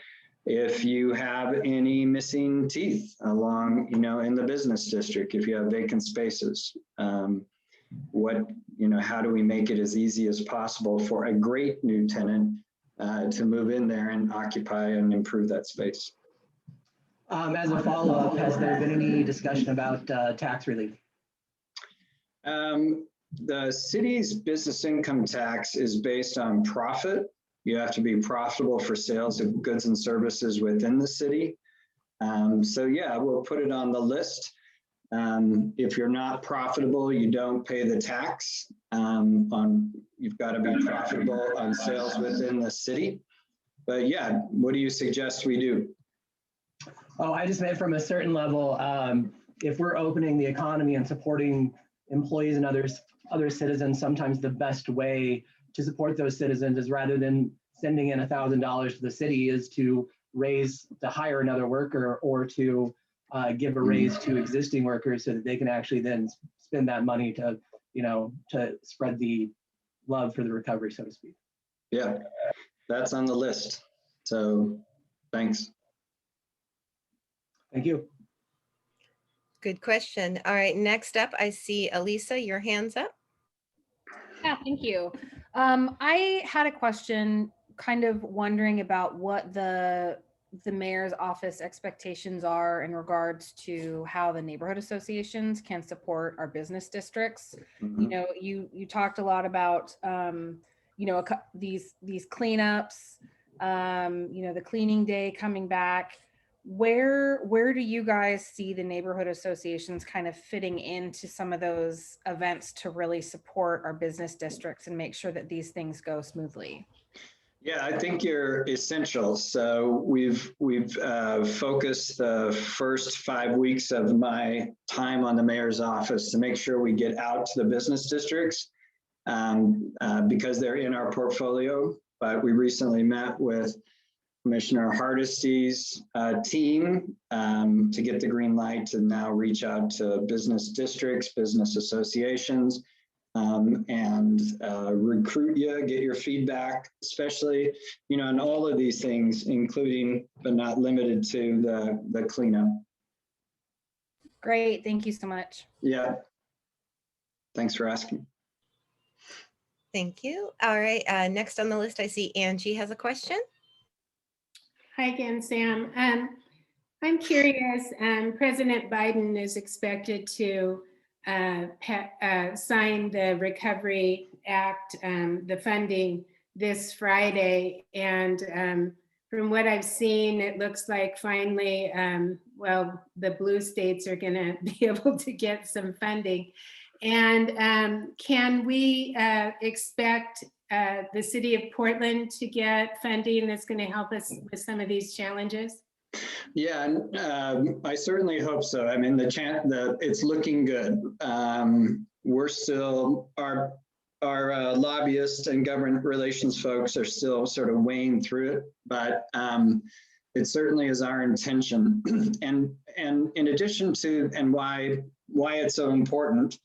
if you have any missing teeth along in the business district, if you have vacant spaces, how do we make it as easy as possible for a great new tenant to move in there and occupy and improve that space? As a follow-up, has there been any discussion about tax relief? The city's business income tax is based on profit. You have to be profitable for sales of goods and services within the city. So yeah, we'll put it on the list. If you're not profitable, you don't pay the tax. You've got to be profitable on sales within the city. But yeah, what do you suggest we do? Oh, I just meant from a certain level, if we're opening the economy and supporting employees and other citizens, sometimes the best way to support those citizens is, rather than sending in $1,000 to the city, is to hire another worker, or to give a raise to existing workers so that they can actually then spend that money to spread the love for the recovery, so to speak. Yeah, that's on the list. So thanks. Thank you. Good question. All right, next up, I see Elisa, your hand's up. Yeah, thank you. I had a question, kind of wondering about what the mayor's office expectations are in regards to how the neighborhood associations can support our business districts. Mm-hmm. You talked a lot about these cleanups, the cleaning day coming back. Where do you guys see the neighborhood associations kind of fitting into some of those events to really support our business districts and make sure that these things go smoothly? Yeah, I think you're essential. So we've focused the first 5 weeks of my time on the mayor's office to make sure we get out to the business districts because they're in our portfolio. But we recently met with Commissioner Hardisty's team to get the green light to now reach out to business districts, business associations, and recruit you, get your feedback, especially, on all of these things, including but not limited to the cleanup. Great, thank you so much. Yeah, thanks for asking. Thank you. All right, next on the list, I see Angie has a question. Hi again, Sam. I'm curious, President Biden is expected to sign the Recovery Act, the funding, this Friday. And from what I've seen, it looks like finally, the blue states are going to be able to get some funding. And can we expect the city of Portland to get funding that's going to help us with some of these challenges? Yeah, I certainly hope so. I mean, it's looking good. We're still, our lobbyists and government relations folks are still sort of weighing through it, but it certainly is our intention. And in addition to, and why it's so important,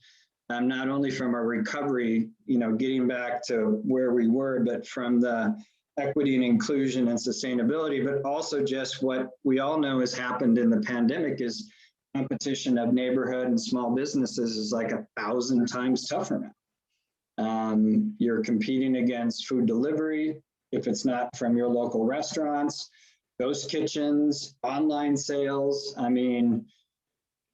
not only from a recovery, getting back to where we were, but from the equity and inclusion and sustainability, but also just what we all know has happened in the pandemic is competition of neighborhood and small businesses is like 1,000 times tougher now. You're competing against food delivery, if it's not from your local restaurants, ghost kitchens, online sales. I mean,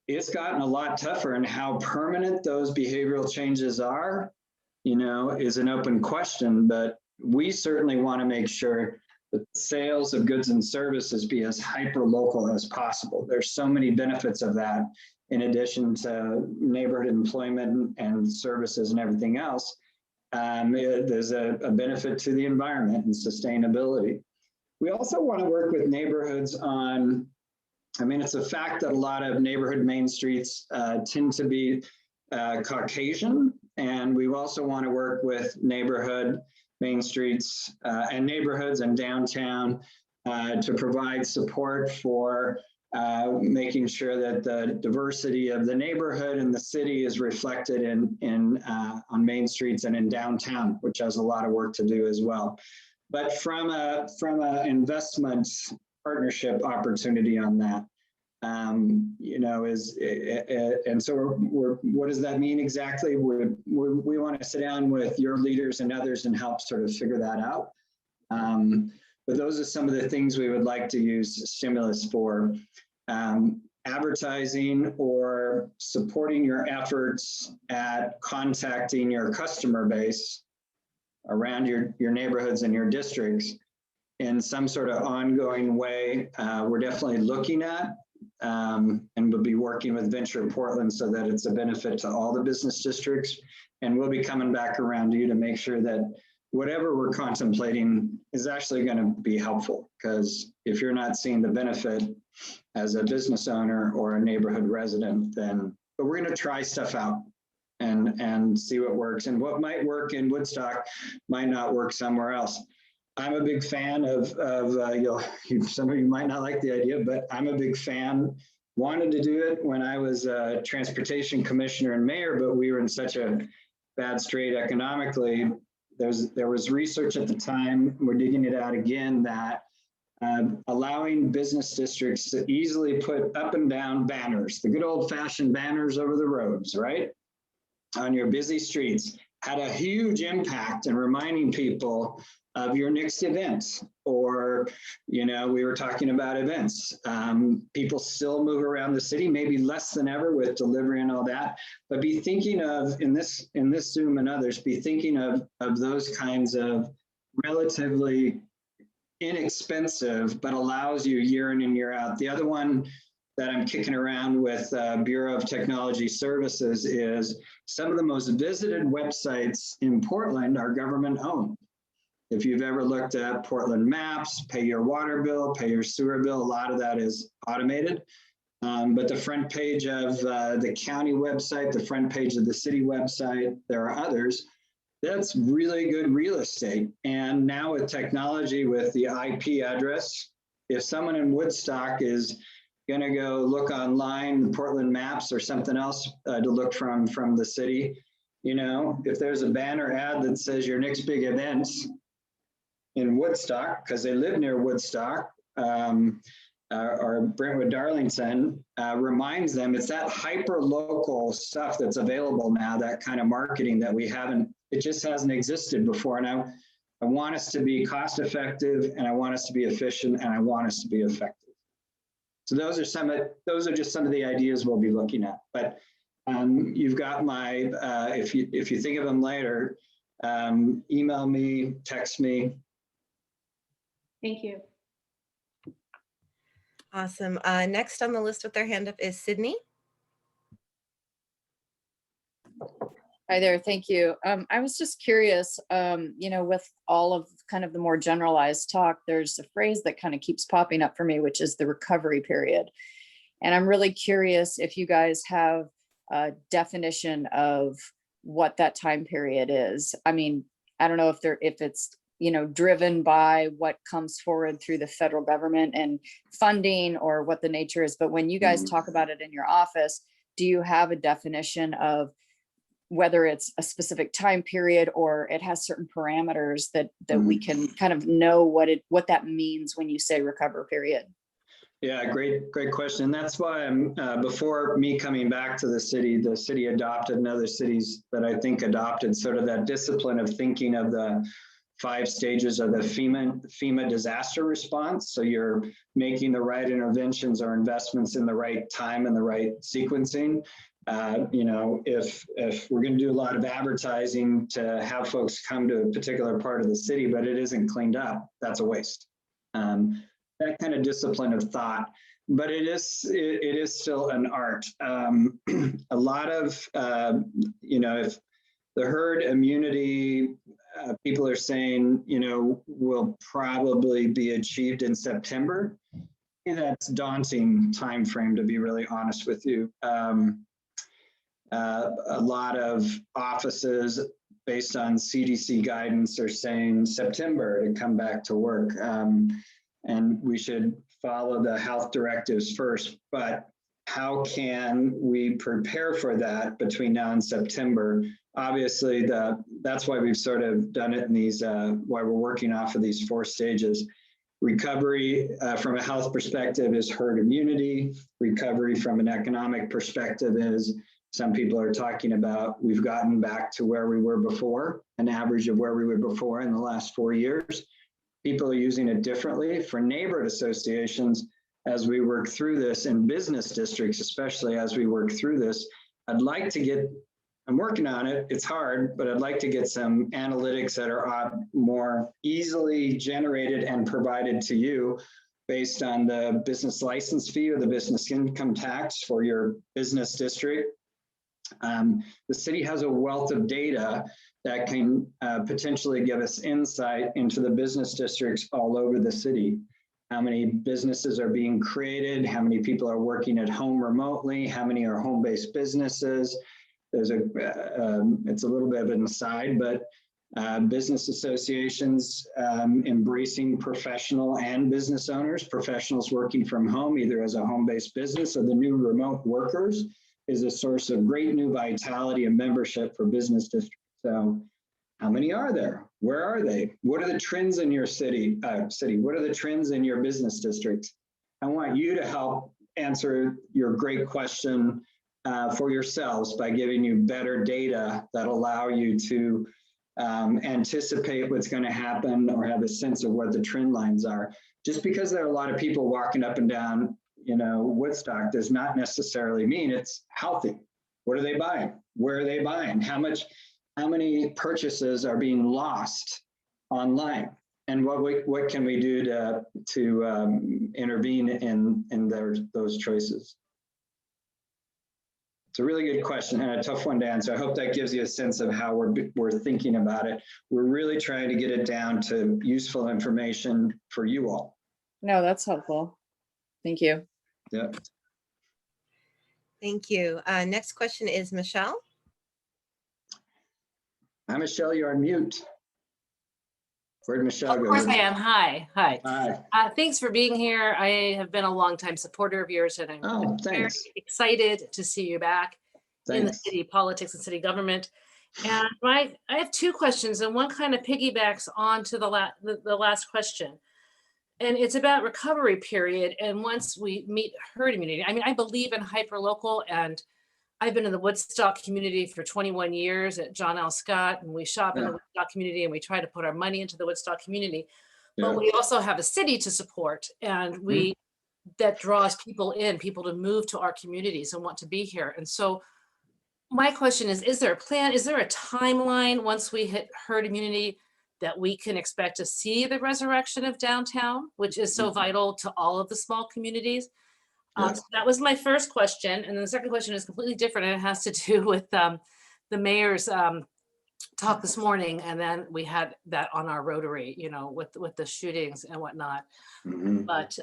it's gotten a lot tougher, and how permanent those behavioral changes are, you know, is an open question, but we certainly want to make sure that sales of goods and services be as hyper local as possible. There's so many benefits of that in addition to neighborhood employment and services and everything else. There's a benefit to the environment and sustainability. We also want to work with neighborhoods on, I mean, it's a fact that a lot of neighborhood main streets tend to be Caucasian, and we also want to work with neighborhood main streets and neighborhoods and downtown to provide support for making sure that the diversity of the neighborhood and the city is reflected on main streets and in downtown, which has a lot of work to do as well. But from a investment partnership opportunity on that, you know, and so what does that mean exactly? We want to sit down with your leaders and others and help sort of figure that out. But those are some of the things we would like to use stimulus for. Advertising or supporting your efforts at contacting your customer base around your neighborhoods and your districts in some sort of ongoing way. We're definitely looking at and we'll be working with Venture Portland so that it's a benefit to all the business districts. And we'll be coming back around to you to make sure that whatever we're contemplating is actually going to be helpful, because if you're not seeing the benefit as a business owner or a neighborhood resident, then, but we're going to try stuff out and see what works, and what might work in Woodstock might not work somewhere else. I'm a big fan of some of you might not like the idea, but I'm a big fan. Wanted to do it when I was a transportation commissioner and mayor, but we were in such a bad strait economically. There was research at the time, we're digging it out again, that allowing business districts to easily put up and down banners, the good old fashioned banners over the roads, right? On your busy streets, had a huge impact in reminding people of your next event. Or, you know, we were talking about events. People still move around the city, maybe less than ever with delivery and all that, but be thinking of, in this Zoom and others, be thinking of those kinds of relatively inexpensive, but allows you year in and year out. The other one that I'm kicking around with Bureau of Technology Services is some of the most visited websites in Portland are government owned. If you've ever looked at Portland maps, pay your water bill, pay your sewer bill, a lot of that is automated. But the front page of the county website, the front page of the city website, there are others. That's really good real estate. And now with technology, with the IP address, if someone in Woodstock is going to go look online, Portland maps or something else to look from the city, you know, if there's a banner ad that says your next big event in Woodstock, because they live near Woodstock, or Brentwood-Darlington, reminds them it's that hyper-local stuff that's available now, that kind of marketing that we haven't, it just hasn't existed before. And I want us to be cost-effective, and I want us to be efficient, and I want us to be effective. So those are just some of the ideas we'll be looking at. But you've got my, if you think of them later, email me, text me. Thank you. Awesome. Next on the list with their hand up is Sydney. Hi there, thank you. I was just curious, you know, with all of kind of the more generalized talk, there's a phrase that kind of keeps popping up for me, which is the recovery period. And I'm really curious if you guys have a definition of what that time period is. I mean, I don't know if it's, you know, driven by what comes forward through the federal government and funding or what the nature is. But when you guys talk about it in your office, do you have a definition of whether it's a specific time period or it has certain parameters that we can kind of know what that means when you say recover period. Yeah, great question. And that's why I'm, before me coming back to the city adopted, and other cities that I think adopted sort of that discipline of thinking of the 5 stages of the FEMA disaster response. So you're making the right interventions or investments in the right time and the right sequencing. You know, if we're going to do a lot of advertising to have folks come to a particular part of the city, but it isn't cleaned up, that's a waste. That kind of discipline of thought, but it is still an art. A lot of, you know, if the herd immunity, people are saying, you know, will probably be achieved in September. That's a daunting time frame, to be really honest with you. A lot of offices, based on CDC guidance, are saying September to come back to work. And we should follow the health directives first, but how can we prepare for that between now and September? Obviously, that's why we've sort of done it in these, why we're working off of these 4 stages. Recovery from a health perspective is herd immunity. Recovery from an economic perspective is, some people are talking about, we've gotten back to where we were before, an average of where we were before in the last 4 years. People are using it differently. For neighborhood associations, as we work through this, in business districts, especially as we work through this, I'd like to get, I'm working on it, it's hard, but I'd like to get some analytics that are more easily generated and provided to you based on the business license fee or the business income tax for your business district. The city has a wealth of data that can potentially give us insight into the business districts all over the city. How many businesses are being created, how many people are working at home remotely, how many are home-based businesses. There's it's a little bit of an aside, but business associations embracing professional and business owners, professionals working from home, either as a home-based business or the new remote workers, is a source of great new vitality and membership for business districts. So how many are there? Where are they? What are the trends in your city? What are the trends in your business district? I want you to help answer your great question for yourselves by giving you better data that allow you to anticipate what's going to happen or have a sense of what the trend lines are. Just because there are a lot of people walking up and down, you know, Woodstock does not necessarily mean it's healthy. What are they buying? Where are they buying? How many purchases are being lost online? And what can we do to intervene in those choices? It's a really good question and a tough one to answer. I hope that gives you a sense of how we're thinking about it. We're really trying to get it down to useful information for you all. No, that's helpful. Thank you. Yeah. Thank you. Next question is Michelle. Hi, Michelle, you're on mute. Where'd Michelle go? Of course I am. Hi. Hi. Thanks for being here. I have been a longtime supporter of yours, and I'm very excited to see you back in the city politics and city government. And I have 2 questions, and one kind of piggybacks onto the last question. And it's about recovery period. And once we meet herd immunity, I mean, I believe in hyperlocal, and I've been in the Woodstock community for 21 years at John L. Scott, and we shop in the Woodstock community, and we try to put our money into the Woodstock community. But we also have a city to support, and that draws people in, people to move to our communities and want to be here. And so my question is there a plan? Is there a timeline once we hit herd immunity that we can expect to see the resurrection of downtown, which is so vital to all of the small communities? So that was my first question. And then the second question is completely different, and it has to do with the mayor's talk this morning. And then we had that on our Rotary, you know, with the shootings and whatnot, but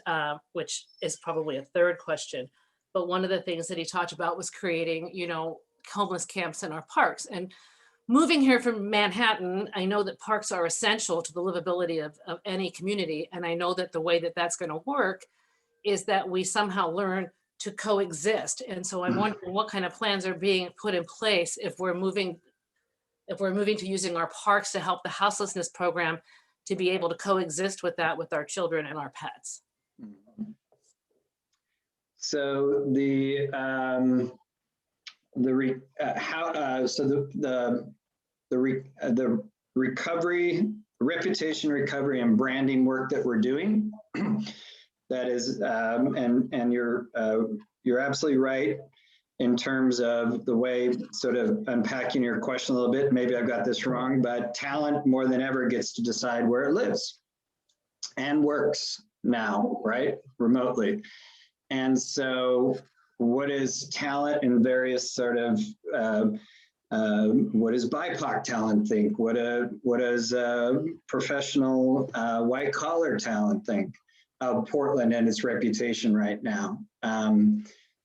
which is probably a third question. But one of the things that he talked about was creating, you know, homeless camps in our parks. And moving here from Manhattan, I know that parks are essential to the livability of any community. And I know that the way that that's going to work is that we somehow learn to coexist. And so I'm wondering what kind of plans are being put in place if we're moving to using our parks to help the houselessness program to be able to coexist with that with our children and our pets. So the recovery, reputation recovery, and branding work that we're doing. That is, and you're absolutely right in terms of the way, sort of unpacking your question a little bit. Maybe I've got this wrong, but talent more than ever gets to decide where it lives and works now, right? Remotely. And so what is talent in various sort of, what does BIPOC talent think? What does professional white collar talent think of Portland and its reputation right now?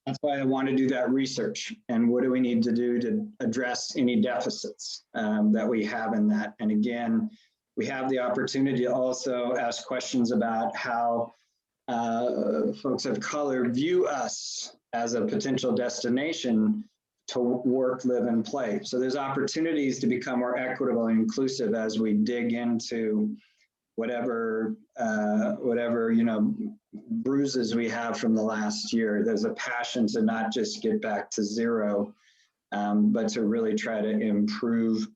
That's why I want to do that research. And what do we need to do to address any deficits that we have in that? And again, we have the opportunity to also ask questions about how folks of color view us as a potential destination to work, live, and play. So there's opportunities to become more equitable and inclusive as we dig into whatever bruises we have from the last year. There's a passion to not just get back to zero, but to really try to improve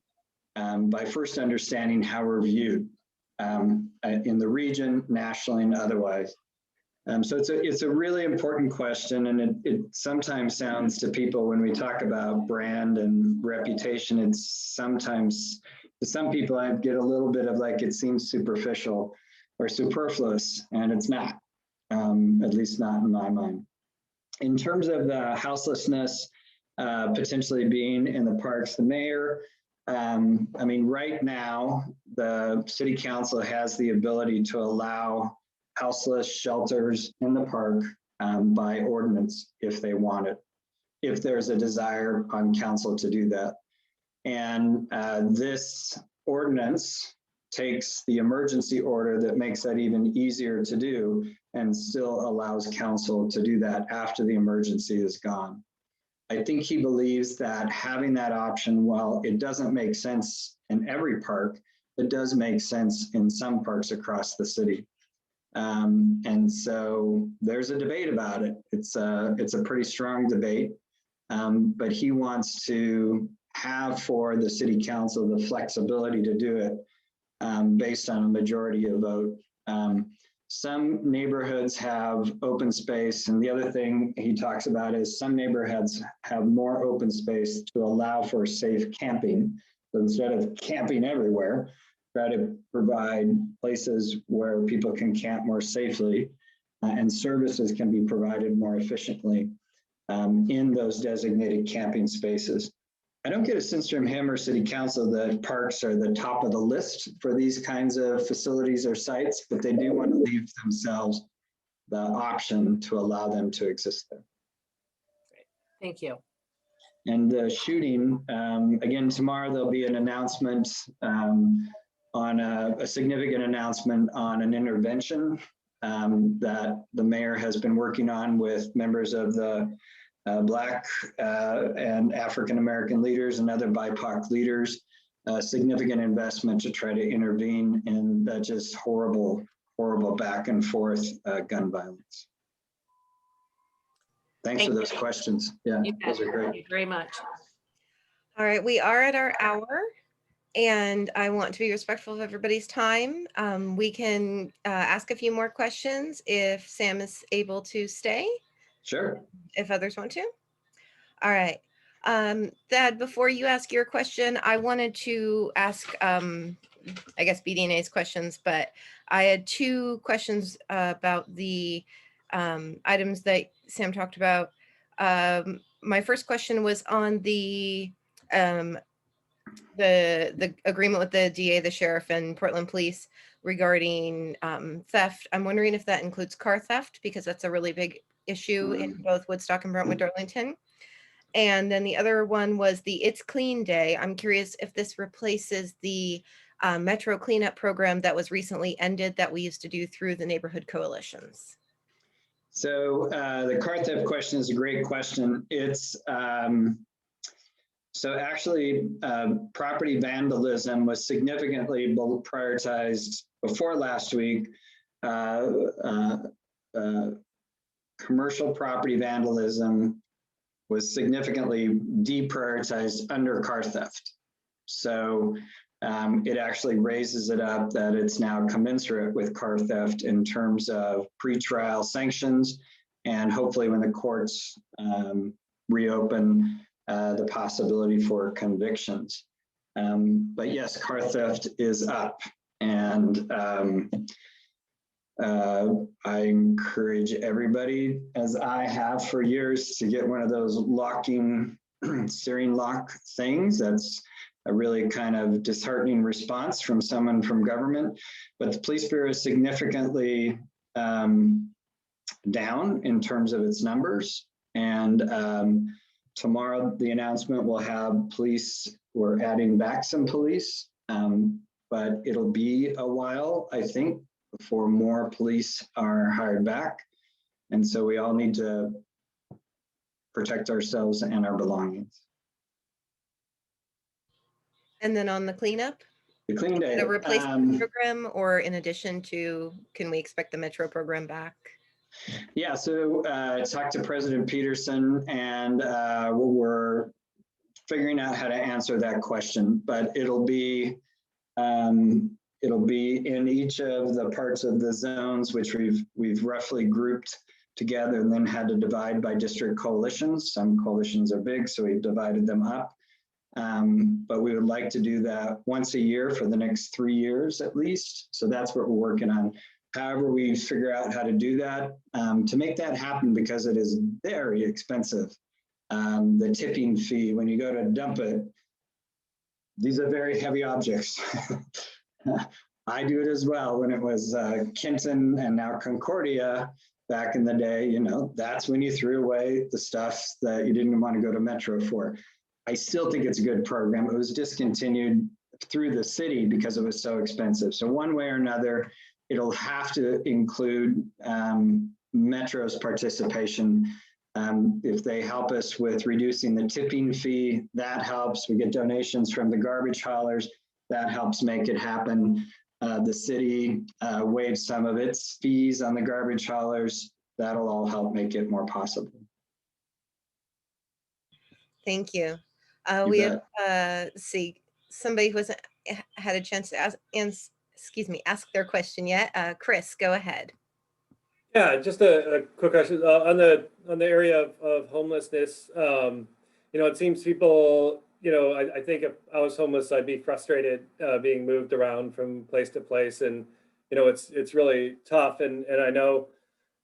by first understanding how we're viewed in the region, nationally, and otherwise. So it's a really important question, and it sometimes sounds to people when we talk about brand and reputation, it's sometimes, to some people, I get a little bit of like, it seems superficial or superfluous, and it's not, at least not in my mind. In terms of the houselessness potentially being in the parks, the mayor, I mean, right now, the city council has the ability to allow houseless shelters in the park by ordinance if they want it, if there's a desire on council to do that. And this ordinance takes the emergency order that makes that even easier to do and still allows council to do that after the emergency is gone. I think he believes that having that option, while it doesn't make sense in every park, it does make sense in some parks across the city. And so there's a debate about it. It's a pretty strong debate, but he wants to have for the city council the flexibility to do it based on a majority of vote. Some neighborhoods have open space, and the other thing he talks about is some neighborhoods have more open space to allow for safe camping. So instead of camping everywhere, try to provide places where people can camp more safely and services can be provided more efficiently in those designated camping spaces. I don't get a sense from him or city council that parks are the top of the list for these kinds of facilities or sites, but they do want to leave themselves the option to allow them to exist there. Great. Thank you. And the shooting, again, tomorrow there'll be an announcement on a significant announcement on an intervention that the mayor has been working on with members of the Black and African-American leaders and other BIPOC leaders, significant investment to try to intervene in that just horrible, horrible back and forth gun violence. Thanks for those questions. Yeah, those are great. Thank you very much. All right, we are at our hour, and I want to be respectful of everybody's time. We can ask a few more questions if Sam is able to stay. Sure. If others want to. All right. Thad, before you ask your question, I wanted to ask, I guess, BDNA's questions, but I had two questions about the items that Sam talked about. My first question was on the agreement with the DA, the sheriff, and Portland Police regarding theft. I'm wondering if that includes car theft, because that's a really big issue in both Woodstock and Brentwood-Darlington. And then the other one was the It's Clean Day. I'm curious if this replaces the Metro cleanup program that was recently ended that we used to do through the neighborhood coalitions. So the car theft question is a great question. It's so actually property vandalism was significantly prioritized before last week. Commercial property vandalism was significantly deprioritized under car theft. So it actually raises it up that it's now commensurate with car theft in terms of pretrial sanctions, and hopefully when the courts reopen, the possibility for convictions. But yes, car theft is up, and I encourage everybody, as I have for years, to get one of those locking steering lock things. That's a really kind of disheartening response from someone from government. But the police bureau is significantly down in terms of its numbers. And tomorrow, the announcement will have police, we're adding back some police, but it'll be a while, I think, before more police are hired back. And so we all need to protect ourselves and our belongings. And then on the cleanup? The clean day. A replacement program, or in addition to, can we expect the Metro program back? Yeah, so talked to President Peterson, and we're figuring out how to answer that question, but it'll be in each of the parts of the zones, which we've roughly grouped together and then had to divide by district coalitions. Some coalitions are big, so we've divided them up. But we would like to do that once a year for the next 3 years at least. So that's what we're working on. However, we figure out how to do that, to make that happen, because it is very expensive. The tipping fee, when you go to dump it, these are very heavy objects. I do it as well. When it was Kenton and now Concordia back in the day, you know, that's when you threw away the stuff that you didn't want to go to Metro for. I still think it's a good program. It was discontinued through the city because it was so expensive. So one way or another, it'll have to include Metro's participation. If they help us with reducing the tipping fee, that helps. We get donations from the garbage haulers, that helps make it happen. The city waives some of its fees on the garbage haulers. That'll all help make it more possible. Thank you. We have, see, somebody who hasn't had a chance to ask their question yet. Chris, go ahead. Yeah, just a quick question on the area of homelessness. You know, it seems people, you know, I think if I was homeless, I'd be frustrated being moved around from place to place, and you know, it's really tough. And I know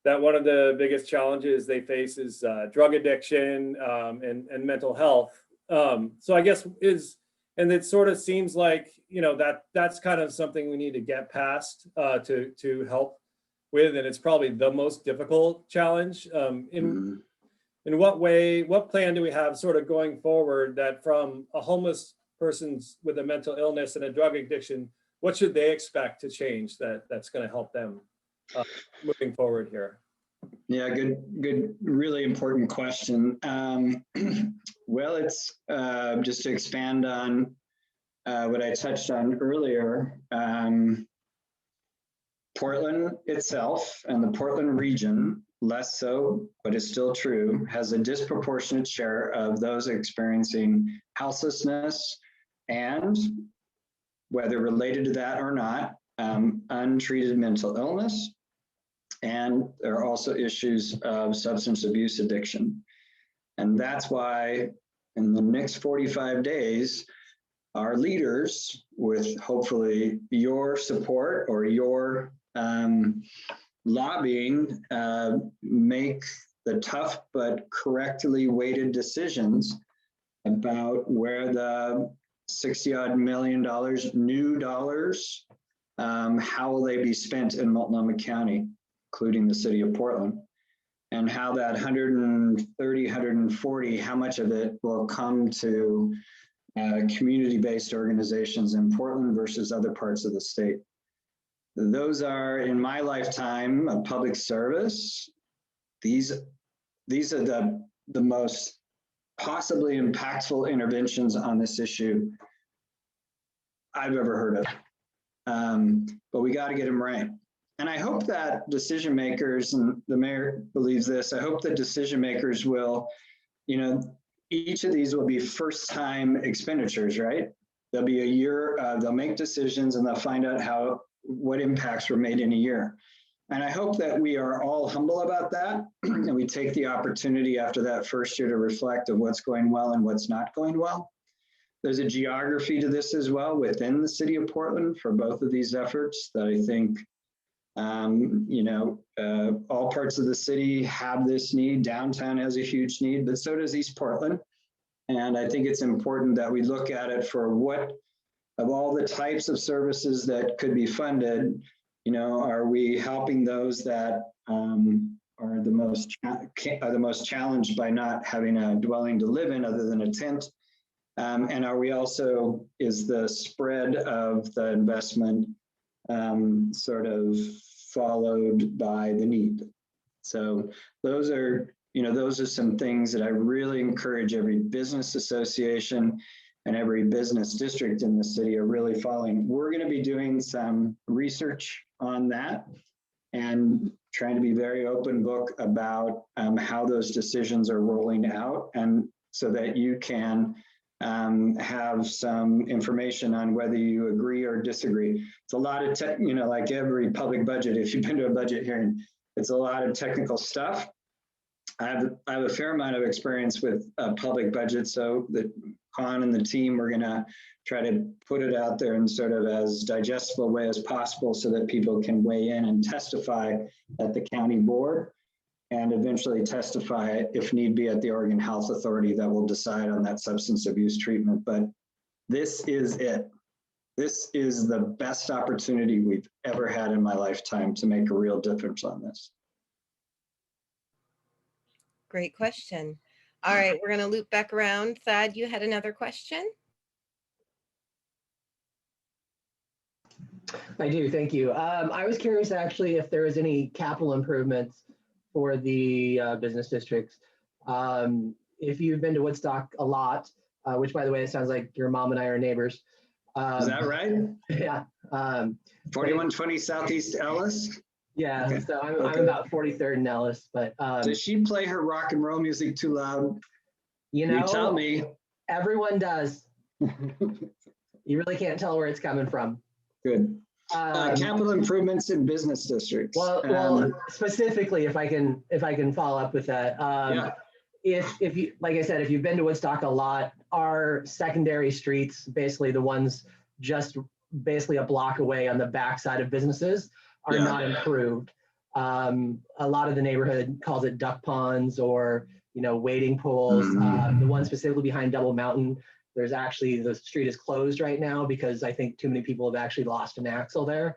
that one of the biggest challenges they face is drug addiction and mental health. So I guess and it sort of seems like, you know, that's kind of something we need to get past to help with, and it's probably the most difficult challenge. In what way, what plan do we have sort of going forward that from a homeless person's with a mental illness and a drug addiction, what should they expect to change that's going to help them moving forward here? Yeah, good, really important question. Well, it's just to expand on what I touched on earlier. Portland itself and the Portland region, less so, but it's still true, has a disproportionate share of those experiencing houselessness and, whether related to that or not, untreated mental illness. And there are also issues of substance abuse addiction. And that's why in the next 45 days, our leaders, with hopefully your support or your lobbying, make the tough but correctly weighted decisions about where the $60-odd million new dollars, how will they be spent in Multnomah County, including the city of Portland, and how that 130, 140, how much of it will come to community-based organizations in Portland versus other parts of the state. Those are, in my lifetime of public service, these are the most possibly impactful interventions on this issue I've ever heard of. But we got to get them right. And I hope that decision makers, and the mayor believes this, I hope that decision makers will, you know, each of these will be first time expenditures, right? There'll be a year, they'll make decisions and they'll find out what impacts were made in a year. And I hope that we are all humble about that and we take the opportunity after that first year to reflect of what's going well and what's not going well. There's a geography to this as well within the city of Portland for both of these efforts that I think, all parts of the city have this need. Downtown has a huge need, but so does East Portland. And I think it's important that we look at it for what, of all the types of services that could be funded, are we helping those that are the most challenged by not having a dwelling to live in other than a tent? And are we also, is the spread of the investment sort of followed by the need? So those are some things that I really encourage every business association and every business district in the city are really following. We're going to be doing some research on that and trying to be very open book about how those decisions are rolling out, and so that you can have some information on whether you agree or disagree. It's a lot of like every public budget, if you've been to a budget hearing, it's a lot of technical stuff. I have a fair amount of experience with public budget, so that Con and the team are going to try to put it out there in sort of as digestible way as possible so that people can weigh in and testify at the county board and eventually testify, if need be, at the Oregon Health Authority that will decide on that substance abuse treatment. But this is it. This is the best opportunity we've ever had in my lifetime to make a real difference on this. Great question. All right, we're going to loop back around. Thad, you had another question? I do, thank you. I was curious actually if there was any capital improvements for the business districts. If you've been to Woodstock a lot, which by the way, it sounds like your mom and I are neighbors. Is that right? Yeah. 4120 Southeast Ellis? Yeah, Okay. so I'm about 43rd in Ellis, but does she play her rock and roll music too loud? You tell me. Everyone does. You really can't tell where it's coming from. Good. Capital improvements in business districts. Well, specifically, if I can follow up with that. Yeah. If you, like I said, if you've been to Woodstock a lot, our secondary streets, basically the ones just basically a block away on the backside of businesses, are not improved. A lot of the neighborhood calls it duck ponds or wading pools. The one specifically behind Double Mountain, there's actually, the street is closed right now because I think too many people have actually lost an axle there.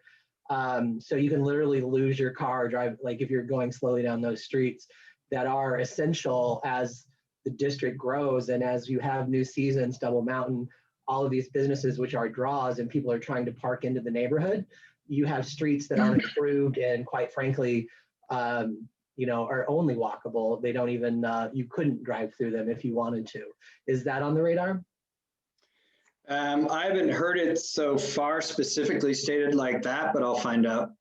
So you can literally lose your car, drive, like if you're going slowly down those streets that are essential as the district grows and as you have new seasons, Double Mountain, all of these businesses which are draws and people are trying to park into the neighborhood. You have streets that aren't improved and quite frankly, are only walkable. They don't even, you couldn't drive through them if you wanted to. Is that on the radar? I haven't heard it so far specifically stated like that, but I'll find out.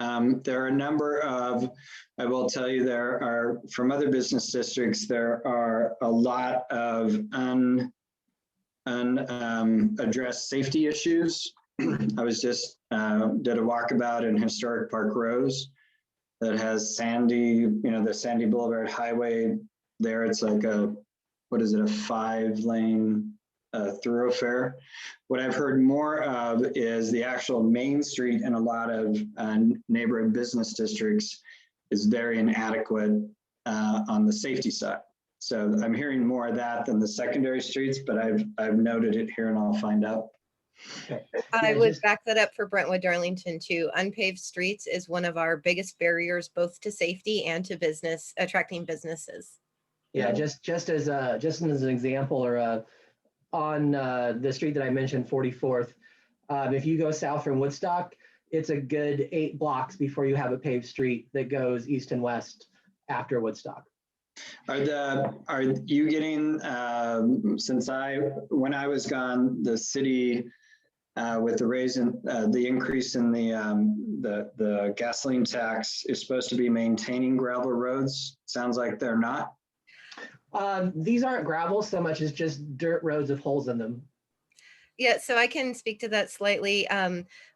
There are a number of, I will tell you, there are, from other business districts, there are a lot of unaddressed safety issues. I was just, did a walkabout in Historic Park Rose that has Sandy, the Sandy Boulevard Highway there. It's like a 5-lane thoroughfare. What I've heard more of is the actual main street in a lot of neighborhood business districts is very inadequate on the safety side. So I'm hearing more of that than the secondary streets, but I've noted it here and I'll find out. Okay. I would back that up for Brentwood-Darlington too. Unpaved streets is one of our biggest barriers, both to safety and to business, attracting businesses. Yeah, just as an example, or on the street that I mentioned, 44th, if you go south from Woodstock, it's a good 8 blocks before you have a paved street that goes east and west. after Woodstock. Are you getting, when I was gone, the city with the raise in the increase in the gasoline tax is supposed to be maintaining gravel roads? Sounds like they're not. These aren't gravel so much as just dirt roads with holes in them. Yeah, so I can speak to that slightly.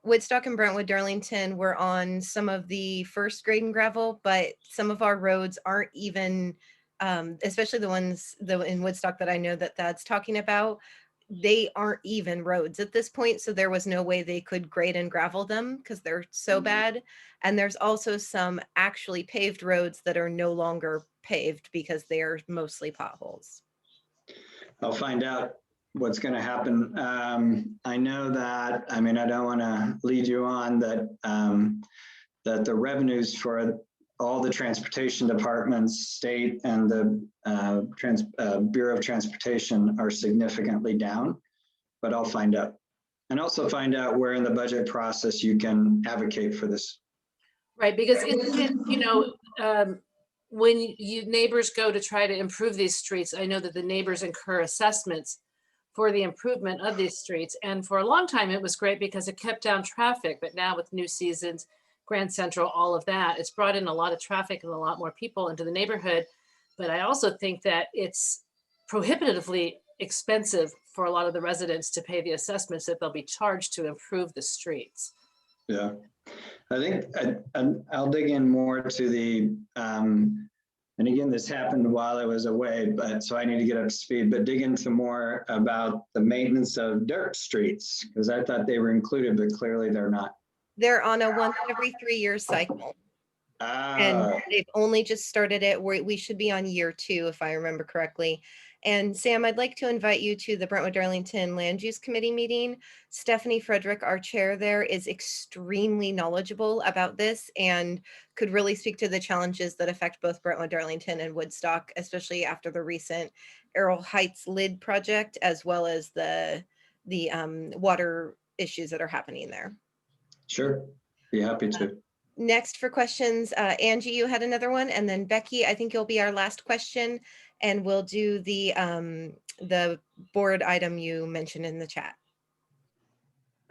Woodstock and Brentwood-Darlington were on some of the first grade and gravel, but some of our roads aren't even, especially the ones in Woodstock that I know that Thad's talking about, they aren't even roads at this point. So there was no way they could grade and gravel them because they're so bad. And there's also some actually paved roads that are no longer paved because they are mostly potholes. I'll find out what's going to happen. I know that, I mean, I don't want to lead you on that, that the revenues for all the transportation departments, state and the Bureau of Transportation are significantly down, but I'll find out. And also find out where in the budget process you can advocate for this. Right, because when neighbors go to try to improve these streets, I know that the neighbors incur assessments for the improvement of these streets. And for a long time, it was great because it kept down traffic. But now with new seasons, Grand Central, all of that, it's brought in a lot of traffic and a lot more people into the neighborhood. But I also think that it's prohibitively expensive for a lot of the residents to pay the assessments that they'll be charged to improve the streets. Yeah, I think I'll dig in more to the, and again, this happened while I was away, but so I need to get up to speed, but dig into more about the maintenance of dirt streets, because I thought they were included, but clearly they're not. They're on a once every 3 year cycle. And they've only just started it. We should be on year 2, if I remember correctly. And Sam, I'd like to invite you to the Brentwood-Darlington Land Use Committee meeting. Stephanie Frederick, our chair there, is extremely knowledgeable about this and could really speak to the challenges that affect both Brentwood-Darlington and Woodstock, especially after the recent Errol Heights lid project, as well as the water issues that are happening there. Sure, be happy to. Next for questions, Angie, you had another one, and then Becky, I think you'll be our last question, and we'll do the board item you mentioned in the chat.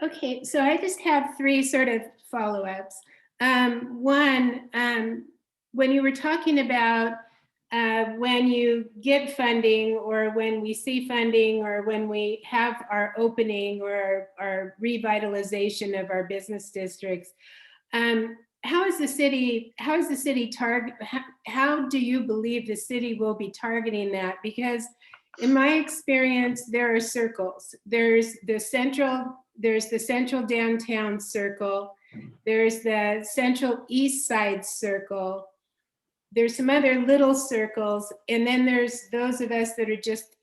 Okay, so I just have 3 sort of follow-ups. One, when you were talking about when you get funding or when we see funding or when we have our opening or our revitalization of our business districts, how do you believe the city will be targeting that? Because in my experience, there are circles. There's the central downtown circle. There's the central east side circle. There's some other little circles. And then there's those of us that are just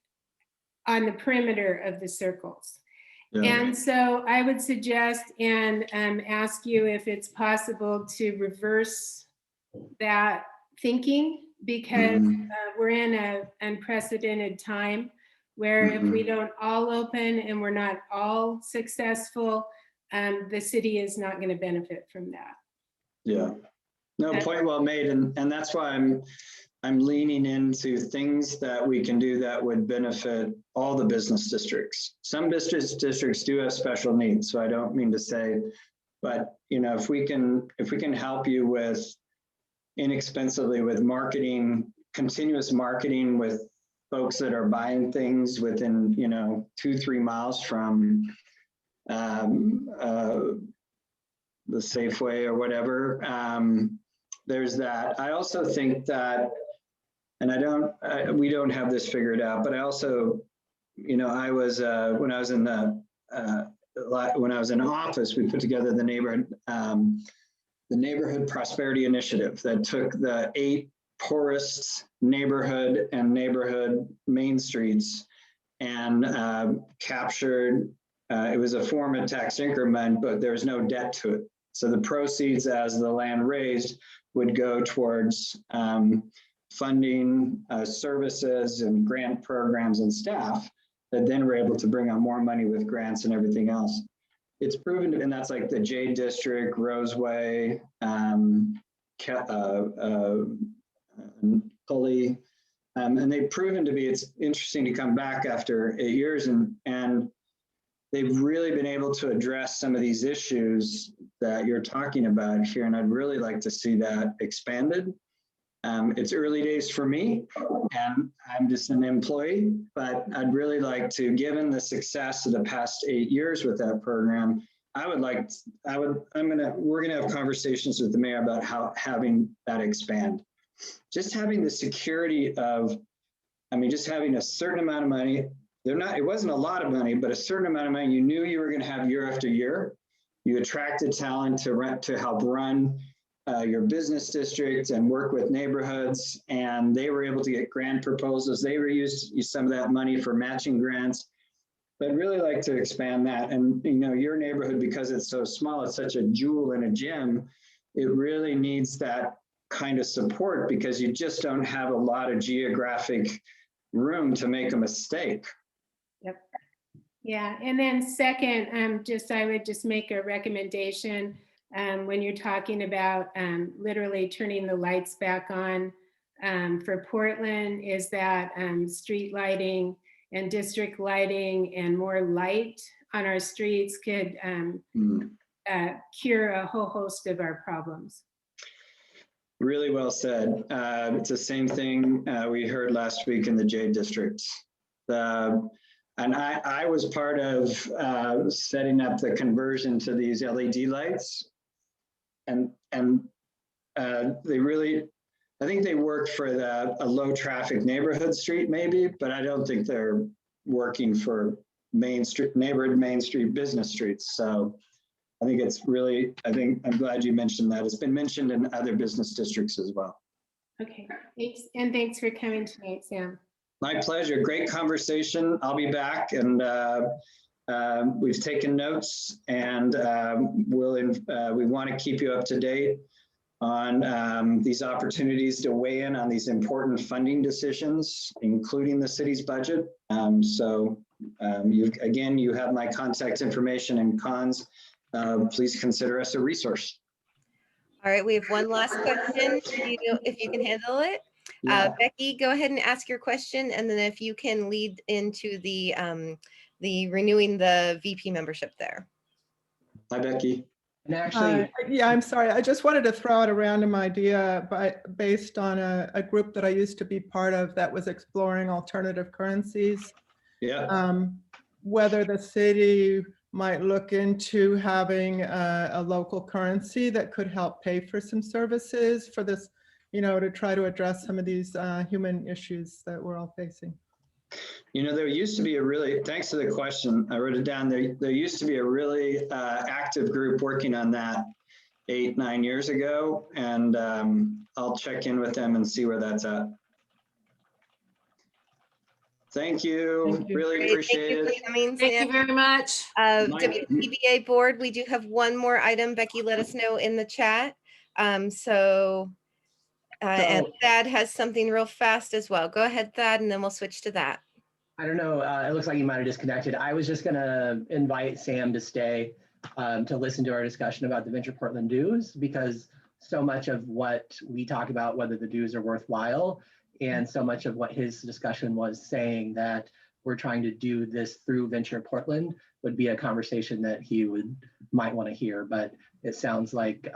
on the perimeter of the circles. Yeah. And so I would suggest and ask you if it's possible to reverse that thinking, because we're in an unprecedented time where if we don't all open and we're not all successful, the city is not going to benefit from that. Yeah, no, point well made. And that's why I'm leaning into things that we can do that would benefit all the business districts. Some business districts do have special needs, so I don't mean to say, but if we can help you with inexpensively with marketing, continuous marketing with folks that are buying things within 2-3 miles from the Safeway or whatever. There's that. I also think that, and we don't have this figured out, but I also, I was when I was in office, we put together the neighborhood prosperity initiative that took the 8 poorest neighborhood main streets and captured. It was a form of tax increment, but there's no debt to it. So the proceeds as the land raised would go towards funding services and grant programs and staff that then were able to bring on more money with grants and everything else. It's proven, and that's like the J District, Roseway, and Cully. And they've proven to be, it's interesting to come back after 8 years and they've really been able to address some of these issues that you're talking about here. And I'd really like to see that expanded. It's early days for me and I'm just an employee, but I'd really like to, given the success of the past 8 years with that program, we're gonna have conversations with the mayor about having that expand. Just having the security of, just having a certain amount of money, it wasn't a lot of money, but a certain amount of money you knew you were going to have year after year. You attracted talent to help run your business district and work with neighborhoods, and they were able to get grant proposals. They were used some of that money for matching grants. But I'd really like to expand that. And your neighborhood, because it's so small, it's such a jewel in a gem, it really needs that kind of support because you just don't have a lot of geographic room to make a mistake. Yep. Yeah, and then second, I would just make a recommendation when you're talking about literally turning the lights back on for Portland, is that street lighting and district lighting and more light on our streets could cure a whole host of our problems. Really well said. It's the same thing we heard last week in the Jade District. And I was part of setting up the conversion to these LED lights. And they really, I think they work for a low traffic neighborhood street maybe, but I don't think they're working for neighborhood Main Street business streets. So I think I'm glad you mentioned that. It's been mentioned in other business districts as well. Okay, thanks. And thanks for coming tonight, Sam. My pleasure. Great conversation. I'll be back and we've taken notes and we want to keep you up to date on these opportunities to weigh in on these important funding decisions, including the city's budget. You have my contact information and cons. Please consider us a resource. All right, we have one last question, if you can handle it. Yeah. Becky, go ahead and ask your question, and then if you can lead into the renewing the VP membership there. Hi, Becky. And actually, yeah, I'm sorry. I just wanted to throw out a random idea based on a group that I used to be part of that was exploring alternative currencies. Yeah. Whether the city might look into having a local currency that could help pay for some services for this, to try to address some of these human issues that we're all facing. There used to be thanks for the question, I wrote it down, there used to be a really active group working on that 8-9 years ago, and I'll check in with them and see where that's at. Thank you. Really appreciate it. Thank you very much. WCBA board, we do have one more item. Becky let us know in the chat. And Thad has something real fast as well. Go ahead, Thad, and then we'll switch to that. I don't know. It looks like you might have disconnected. I was just going to invite Sam to stay to listen to our discussion about the Venture Portland dues, because so much of what we talk about, whether the dues are worthwhile, and so much of what his discussion was saying that we're trying to do this through Venture Portland would be a conversation that he might want to hear. But it sounds like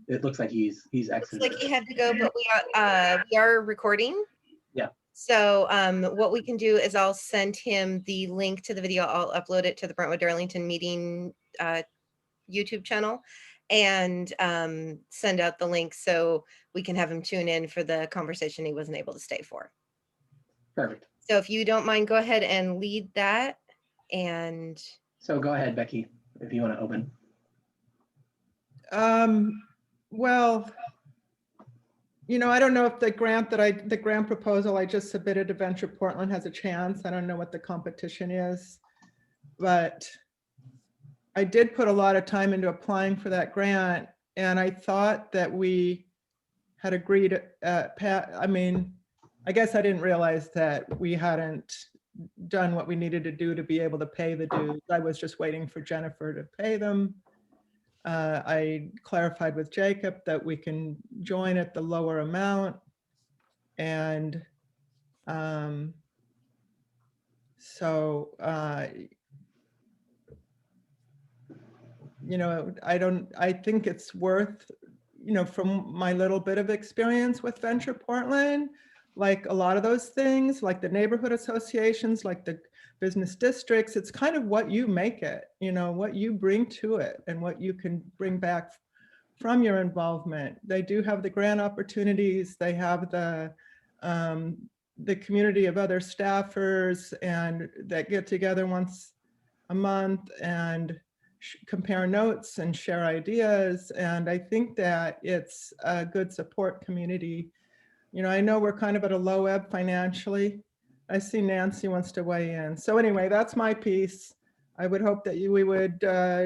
it looks like he's exited. Looks like he had to go, but we are recording. Yeah. So what we can do is I'll send him the link to the video. I'll upload it to the Brentwood-Darlington meeting YouTube channel and send out the link so we can have him tune in for the conversation he wasn't able to stay for. Perfect. So if you don't mind, go ahead and lead that. And so go ahead, Becky, if you want to open. Well, I don't know if the grant proposal I just submitted to Venture Portland has a chance. I don't know what the competition is, but I did put a lot of time into applying for that grant, and I thought that we had agreed. I guess I didn't realize that we hadn't done what we needed to do to be able to pay the dues. I was just waiting for Jennifer to pay them. I clarified with Jacob that we can join at the lower amount. And so, you know, I think it's worth, you know, from my little bit of experience with Venture Portland, like a lot of those things, like the neighborhood associations, like the business districts, it's kind of what you make it, you know, what you bring to it and what you can bring back from your involvement. They do have the grant opportunities. They have the community of other staffers and that get together once a month and compare notes and share ideas. And I think that it's a good support community. You know, I know we're kind of at a low ebb financially. I see Nancy wants to weigh in. So anyway, that's my piece. I would hope that we would,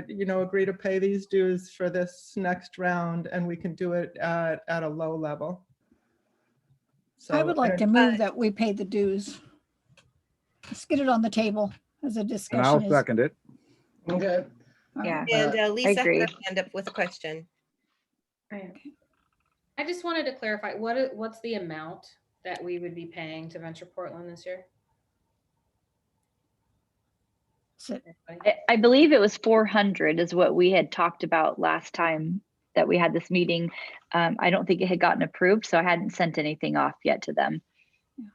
you know, agree to pay these dues for this next round, and we can do it at a low level. So I would like to move that we pay the dues. Let's get it on the table as a discussion. And I'll second it. Okay. Yeah. And Lisa had her hand up with a question. I just wanted to clarify, what's the amount that we would be paying to Venture Portland this year? I believe it was 400 is what we had talked about last time that we had this meeting. I don't think it had gotten approved, so I hadn't sent anything off yet to them.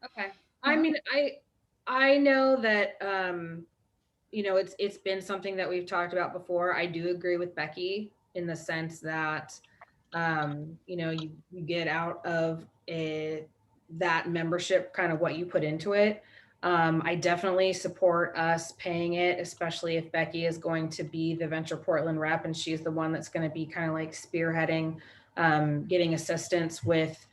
Okay. I mean, I know that, you know, it's been something that we've talked about before. I do agree with Becky in the sense that, you know, you get out of that membership kind of what you put into it. I definitely support us paying it, especially if Becky is going to be the Venture Portland rep and she's the one that's going to be kind of like spearheading, getting assistance with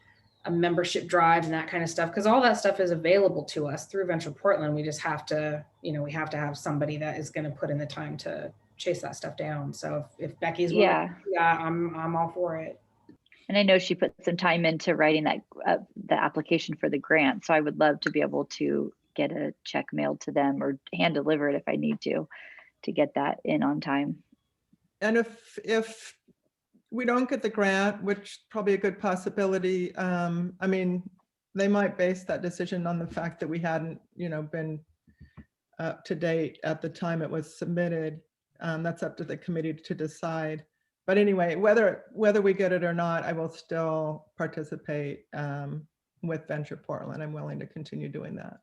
a membership drives and that kind of stuff, because all that stuff is available to us through Venture Portland. We just have to, you know, we have to have somebody that is going to put in the time to chase that stuff down. So if Becky's willing, yeah, I'm all for it. And I know she put some time into writing that the application for the grant. So I would love to be able to get a check mailed to them or hand deliver it if I need to get that in on time. And if we don't get the grant, which probably a good possibility, I mean, they might base that decision on the fact that we hadn't, you know, been up to date at the time it was submitted. That's up to the committee to decide. But anyway, whether we get it or not, I will still participate with Venture Portland. I'm willing to continue doing that.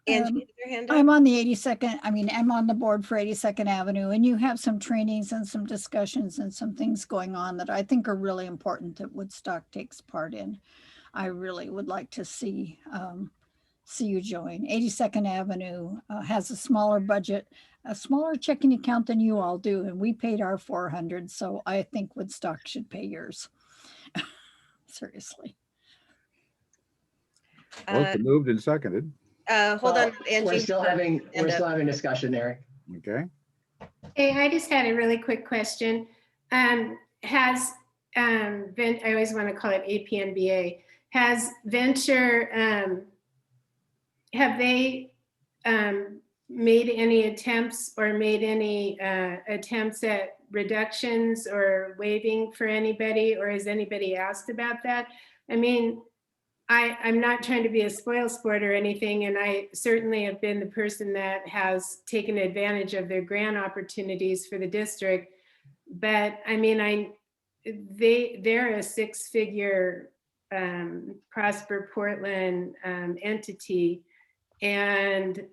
I'm on the 82nd. I mean, I'm on the board for 82nd Avenue, and you have some trainings and some discussions and some things going on that I think are really important that Woodstock takes part in. I really would like to see you join. 82nd Avenue has a smaller budget, a smaller checking account than you all do, and we paid our 400. So I think Woodstock should pay yours. Seriously. Both moved and seconded. Hold on, Angie. We're still having discussion, Eric. Okay. Hey, I just had a really quick question. I always want to call it APNBA. Has Venture, have they made any attempts or made any attempts at reductions or waiving for anybody, or has anybody asked about that? I mean, I'm not trying to be a spoil sport or anything, and I certainly have been the person that has taken advantage of their grant opportunities for the district. But I mean, they're a six-figure Prosper Portland entity, and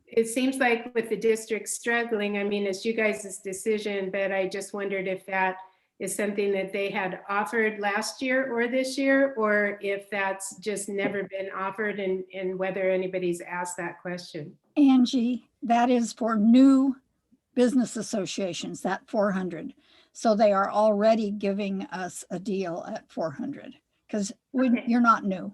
it seems like with the district struggling, I mean, it's you guys' decision, but I just wondered if that is something that they had offered last year or this year, or if that's just never been offered, and whether anybody's asked that question. Angie, that is for new business associations, that 400. So they are already giving us a deal at 400 because you're not new.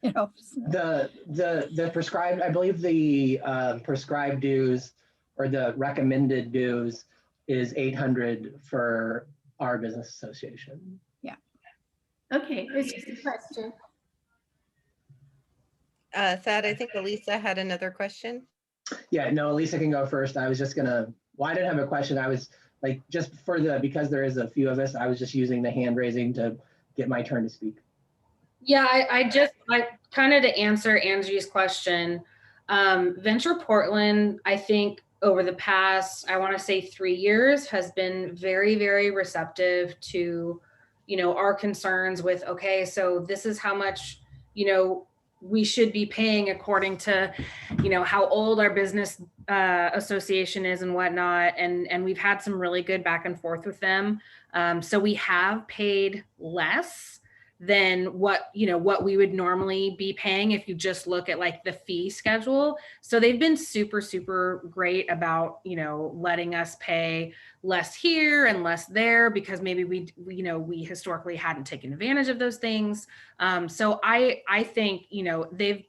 You know, the prescribed, I believe the prescribed dues or the recommended dues is 800 for our business association. Yeah. Okay, it's just a question. Thad, I think Elisa had another question. Yeah, no, Elisa can go first. I was just gonna, well, I didn't have a question. I was like, just for because there is a few of us, I was just using the hand raising to get my turn to speak. Yeah, I kind of to answer Angie's question, Venture Portland, I think over the past, I want to say 3 years, has been very, very receptive to, you know, our concerns with, okay, so this is how much, you know, we should be paying according to, you know, how old our business association is and whatnot. And we've had some really good back and forth with them. So we have paid less than what, you know, what we would normally be paying if you just look at like the fee schedule. So they've been super, super great about, you know, letting us pay less here and less there because maybe we historically hadn't taken advantage of those things. So I think, you know, they've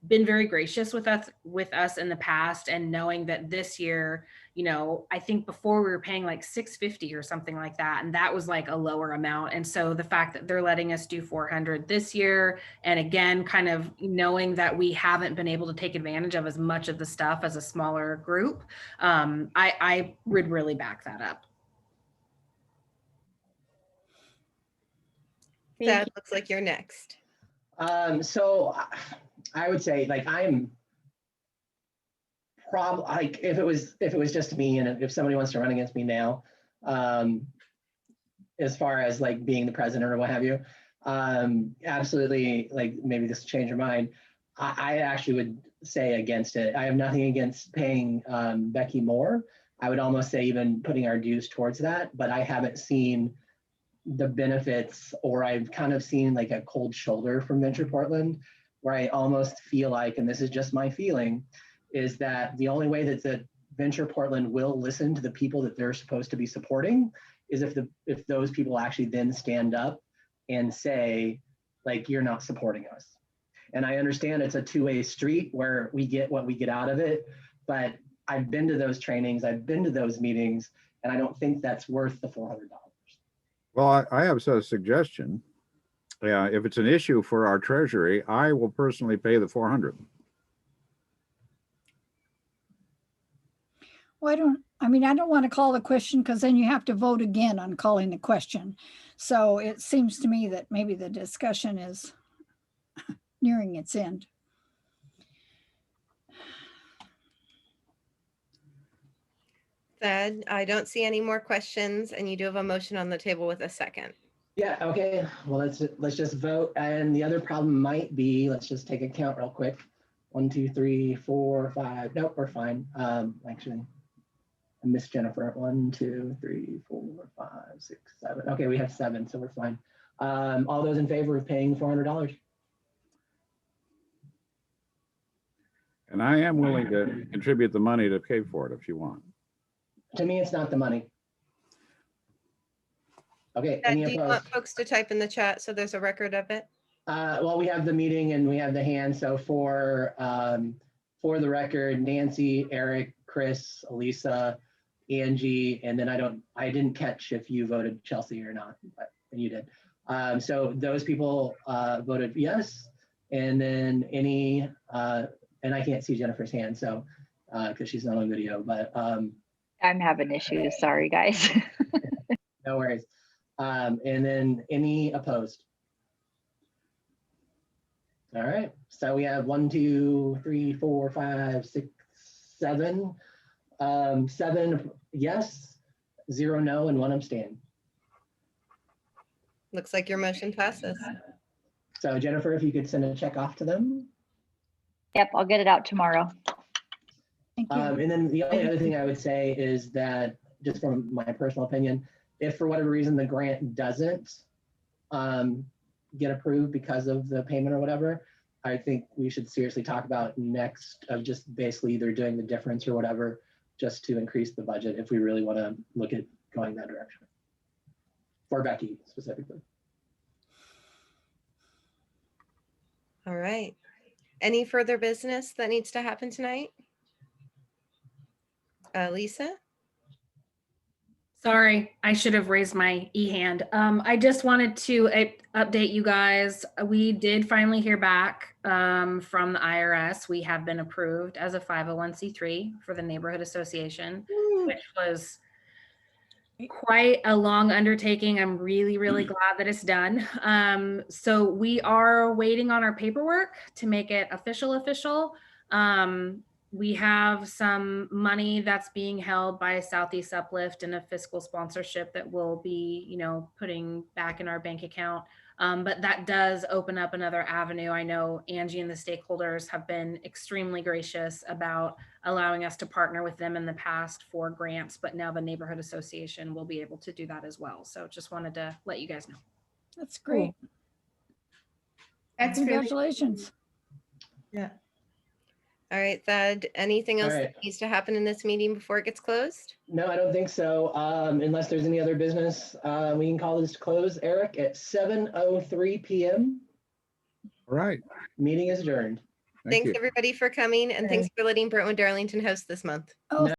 been very gracious with us in the past, and knowing that this year, you know, I think before we were paying like $650 or something like that, and that was like a lower amount. And so the fact that they're letting us do $400 this year, and again, kind of knowing that we haven't been able to take advantage of as much of the stuff as a smaller group, I would really back that up. That looks like you're next. So I would say, like, I'm probably, like, if it was just me, and if somebody wants to run against me now, as far as like being the president or what have you, absolutely, like, maybe this will change your mind. I actually would say against it. I have nothing against paying Becky more. I would almost say even putting our dues towards that, but I haven't seen the benefits, or I've kind of seen like a cold shoulder from Venture Portland, where I almost feel like, and this is just my feeling, is that the only way that Venture Portland will listen to the people that they're supposed to be supporting is if those people actually then stand up and say, like, you're not supporting us. And I understand it's a two-way street where we get what we get out of it, but I've been to those trainings, I've been to those meetings, and I don't think that's worth the $400. Well, I have a suggestion. Yeah, if it's an issue for our treasury, I will personally pay the $400. Well, I don't want to call the question because then you have to vote again on calling the question. So it seems to me that maybe the discussion is nearing its end. Thad, I don't see any more questions, and you do have a motion on the table with a second. Yeah, okay, well, let's just vote. And the other problem might be, let's just take a count real quick. 1, 2, 3, 4, 5. Nope, we're fine. Actually, I missed Jennifer. 1, 2, 3, 4, 5, 6, 7. Okay, we have 7, so we're fine. All those in favor of paying $400? And I am willing to contribute the money to pay for it if you want. To me, it's not the money. Okay, Thad, any do you opposed? want folks to type in the chat so there's a record of it? Well, we have the meeting and we have the hand. So for the record, Nancy, Eric, Chris, Elisa, Angie, and then I didn't catch if you voted Chelsea or not, but you did. So those people voted yes, and then any, and I can't see Jennifer's hand, so because she's not on video, but I'm having issues. Sorry, guys. no worries. And then any opposed? All right, so we have 1, 2, 3, 4, 5, 6, 7. 7 yes, 0 no, and 1 abstain. Looks like your motion passes. So Jennifer, if you could send a check off to them. Yep, I'll get it out tomorrow. Thank you. And then the only other thing I would say is that, just from my personal opinion, if for whatever reason the grant doesn't get approved because of the payment or whatever, I think we should seriously talk about next of just basically either doing the difference or whatever, just to increase the budget if we really want to look at going that direction. For Becky specifically. All right. Any further business that needs to happen tonight? Lisa? Sorry, I should have raised my e-hand. I just wanted to update you guys. We did finally hear back from the IRS. We have been approved as a 501c3 for the neighborhood association, which was quite a long undertaking. I'm really, really glad that it's done. So we are waiting on our paperwork to make it official. We have some money that's being held by Southeast Uplift and a fiscal sponsorship that we'll be, you know, putting back in our bank account. But that does open up another avenue. I know Angie and the stakeholders have been extremely gracious about allowing us to partner with them in the past for grants, but now the neighborhood association will be able to do that as well. So just wanted to let you guys know. That's great. That's really Congratulations. Yeah. All right, Thad, anything All else right. that needs to happen in this meeting before it gets closed? No, I don't think so. Unless there's any other business, we can call this closed, Eric, at 7:03 p.m. All right. Meeting is adjourned. Thank Thanks you. everybody for coming, and thanks Okay. for letting Brentwood-Darlington host this month. Oh,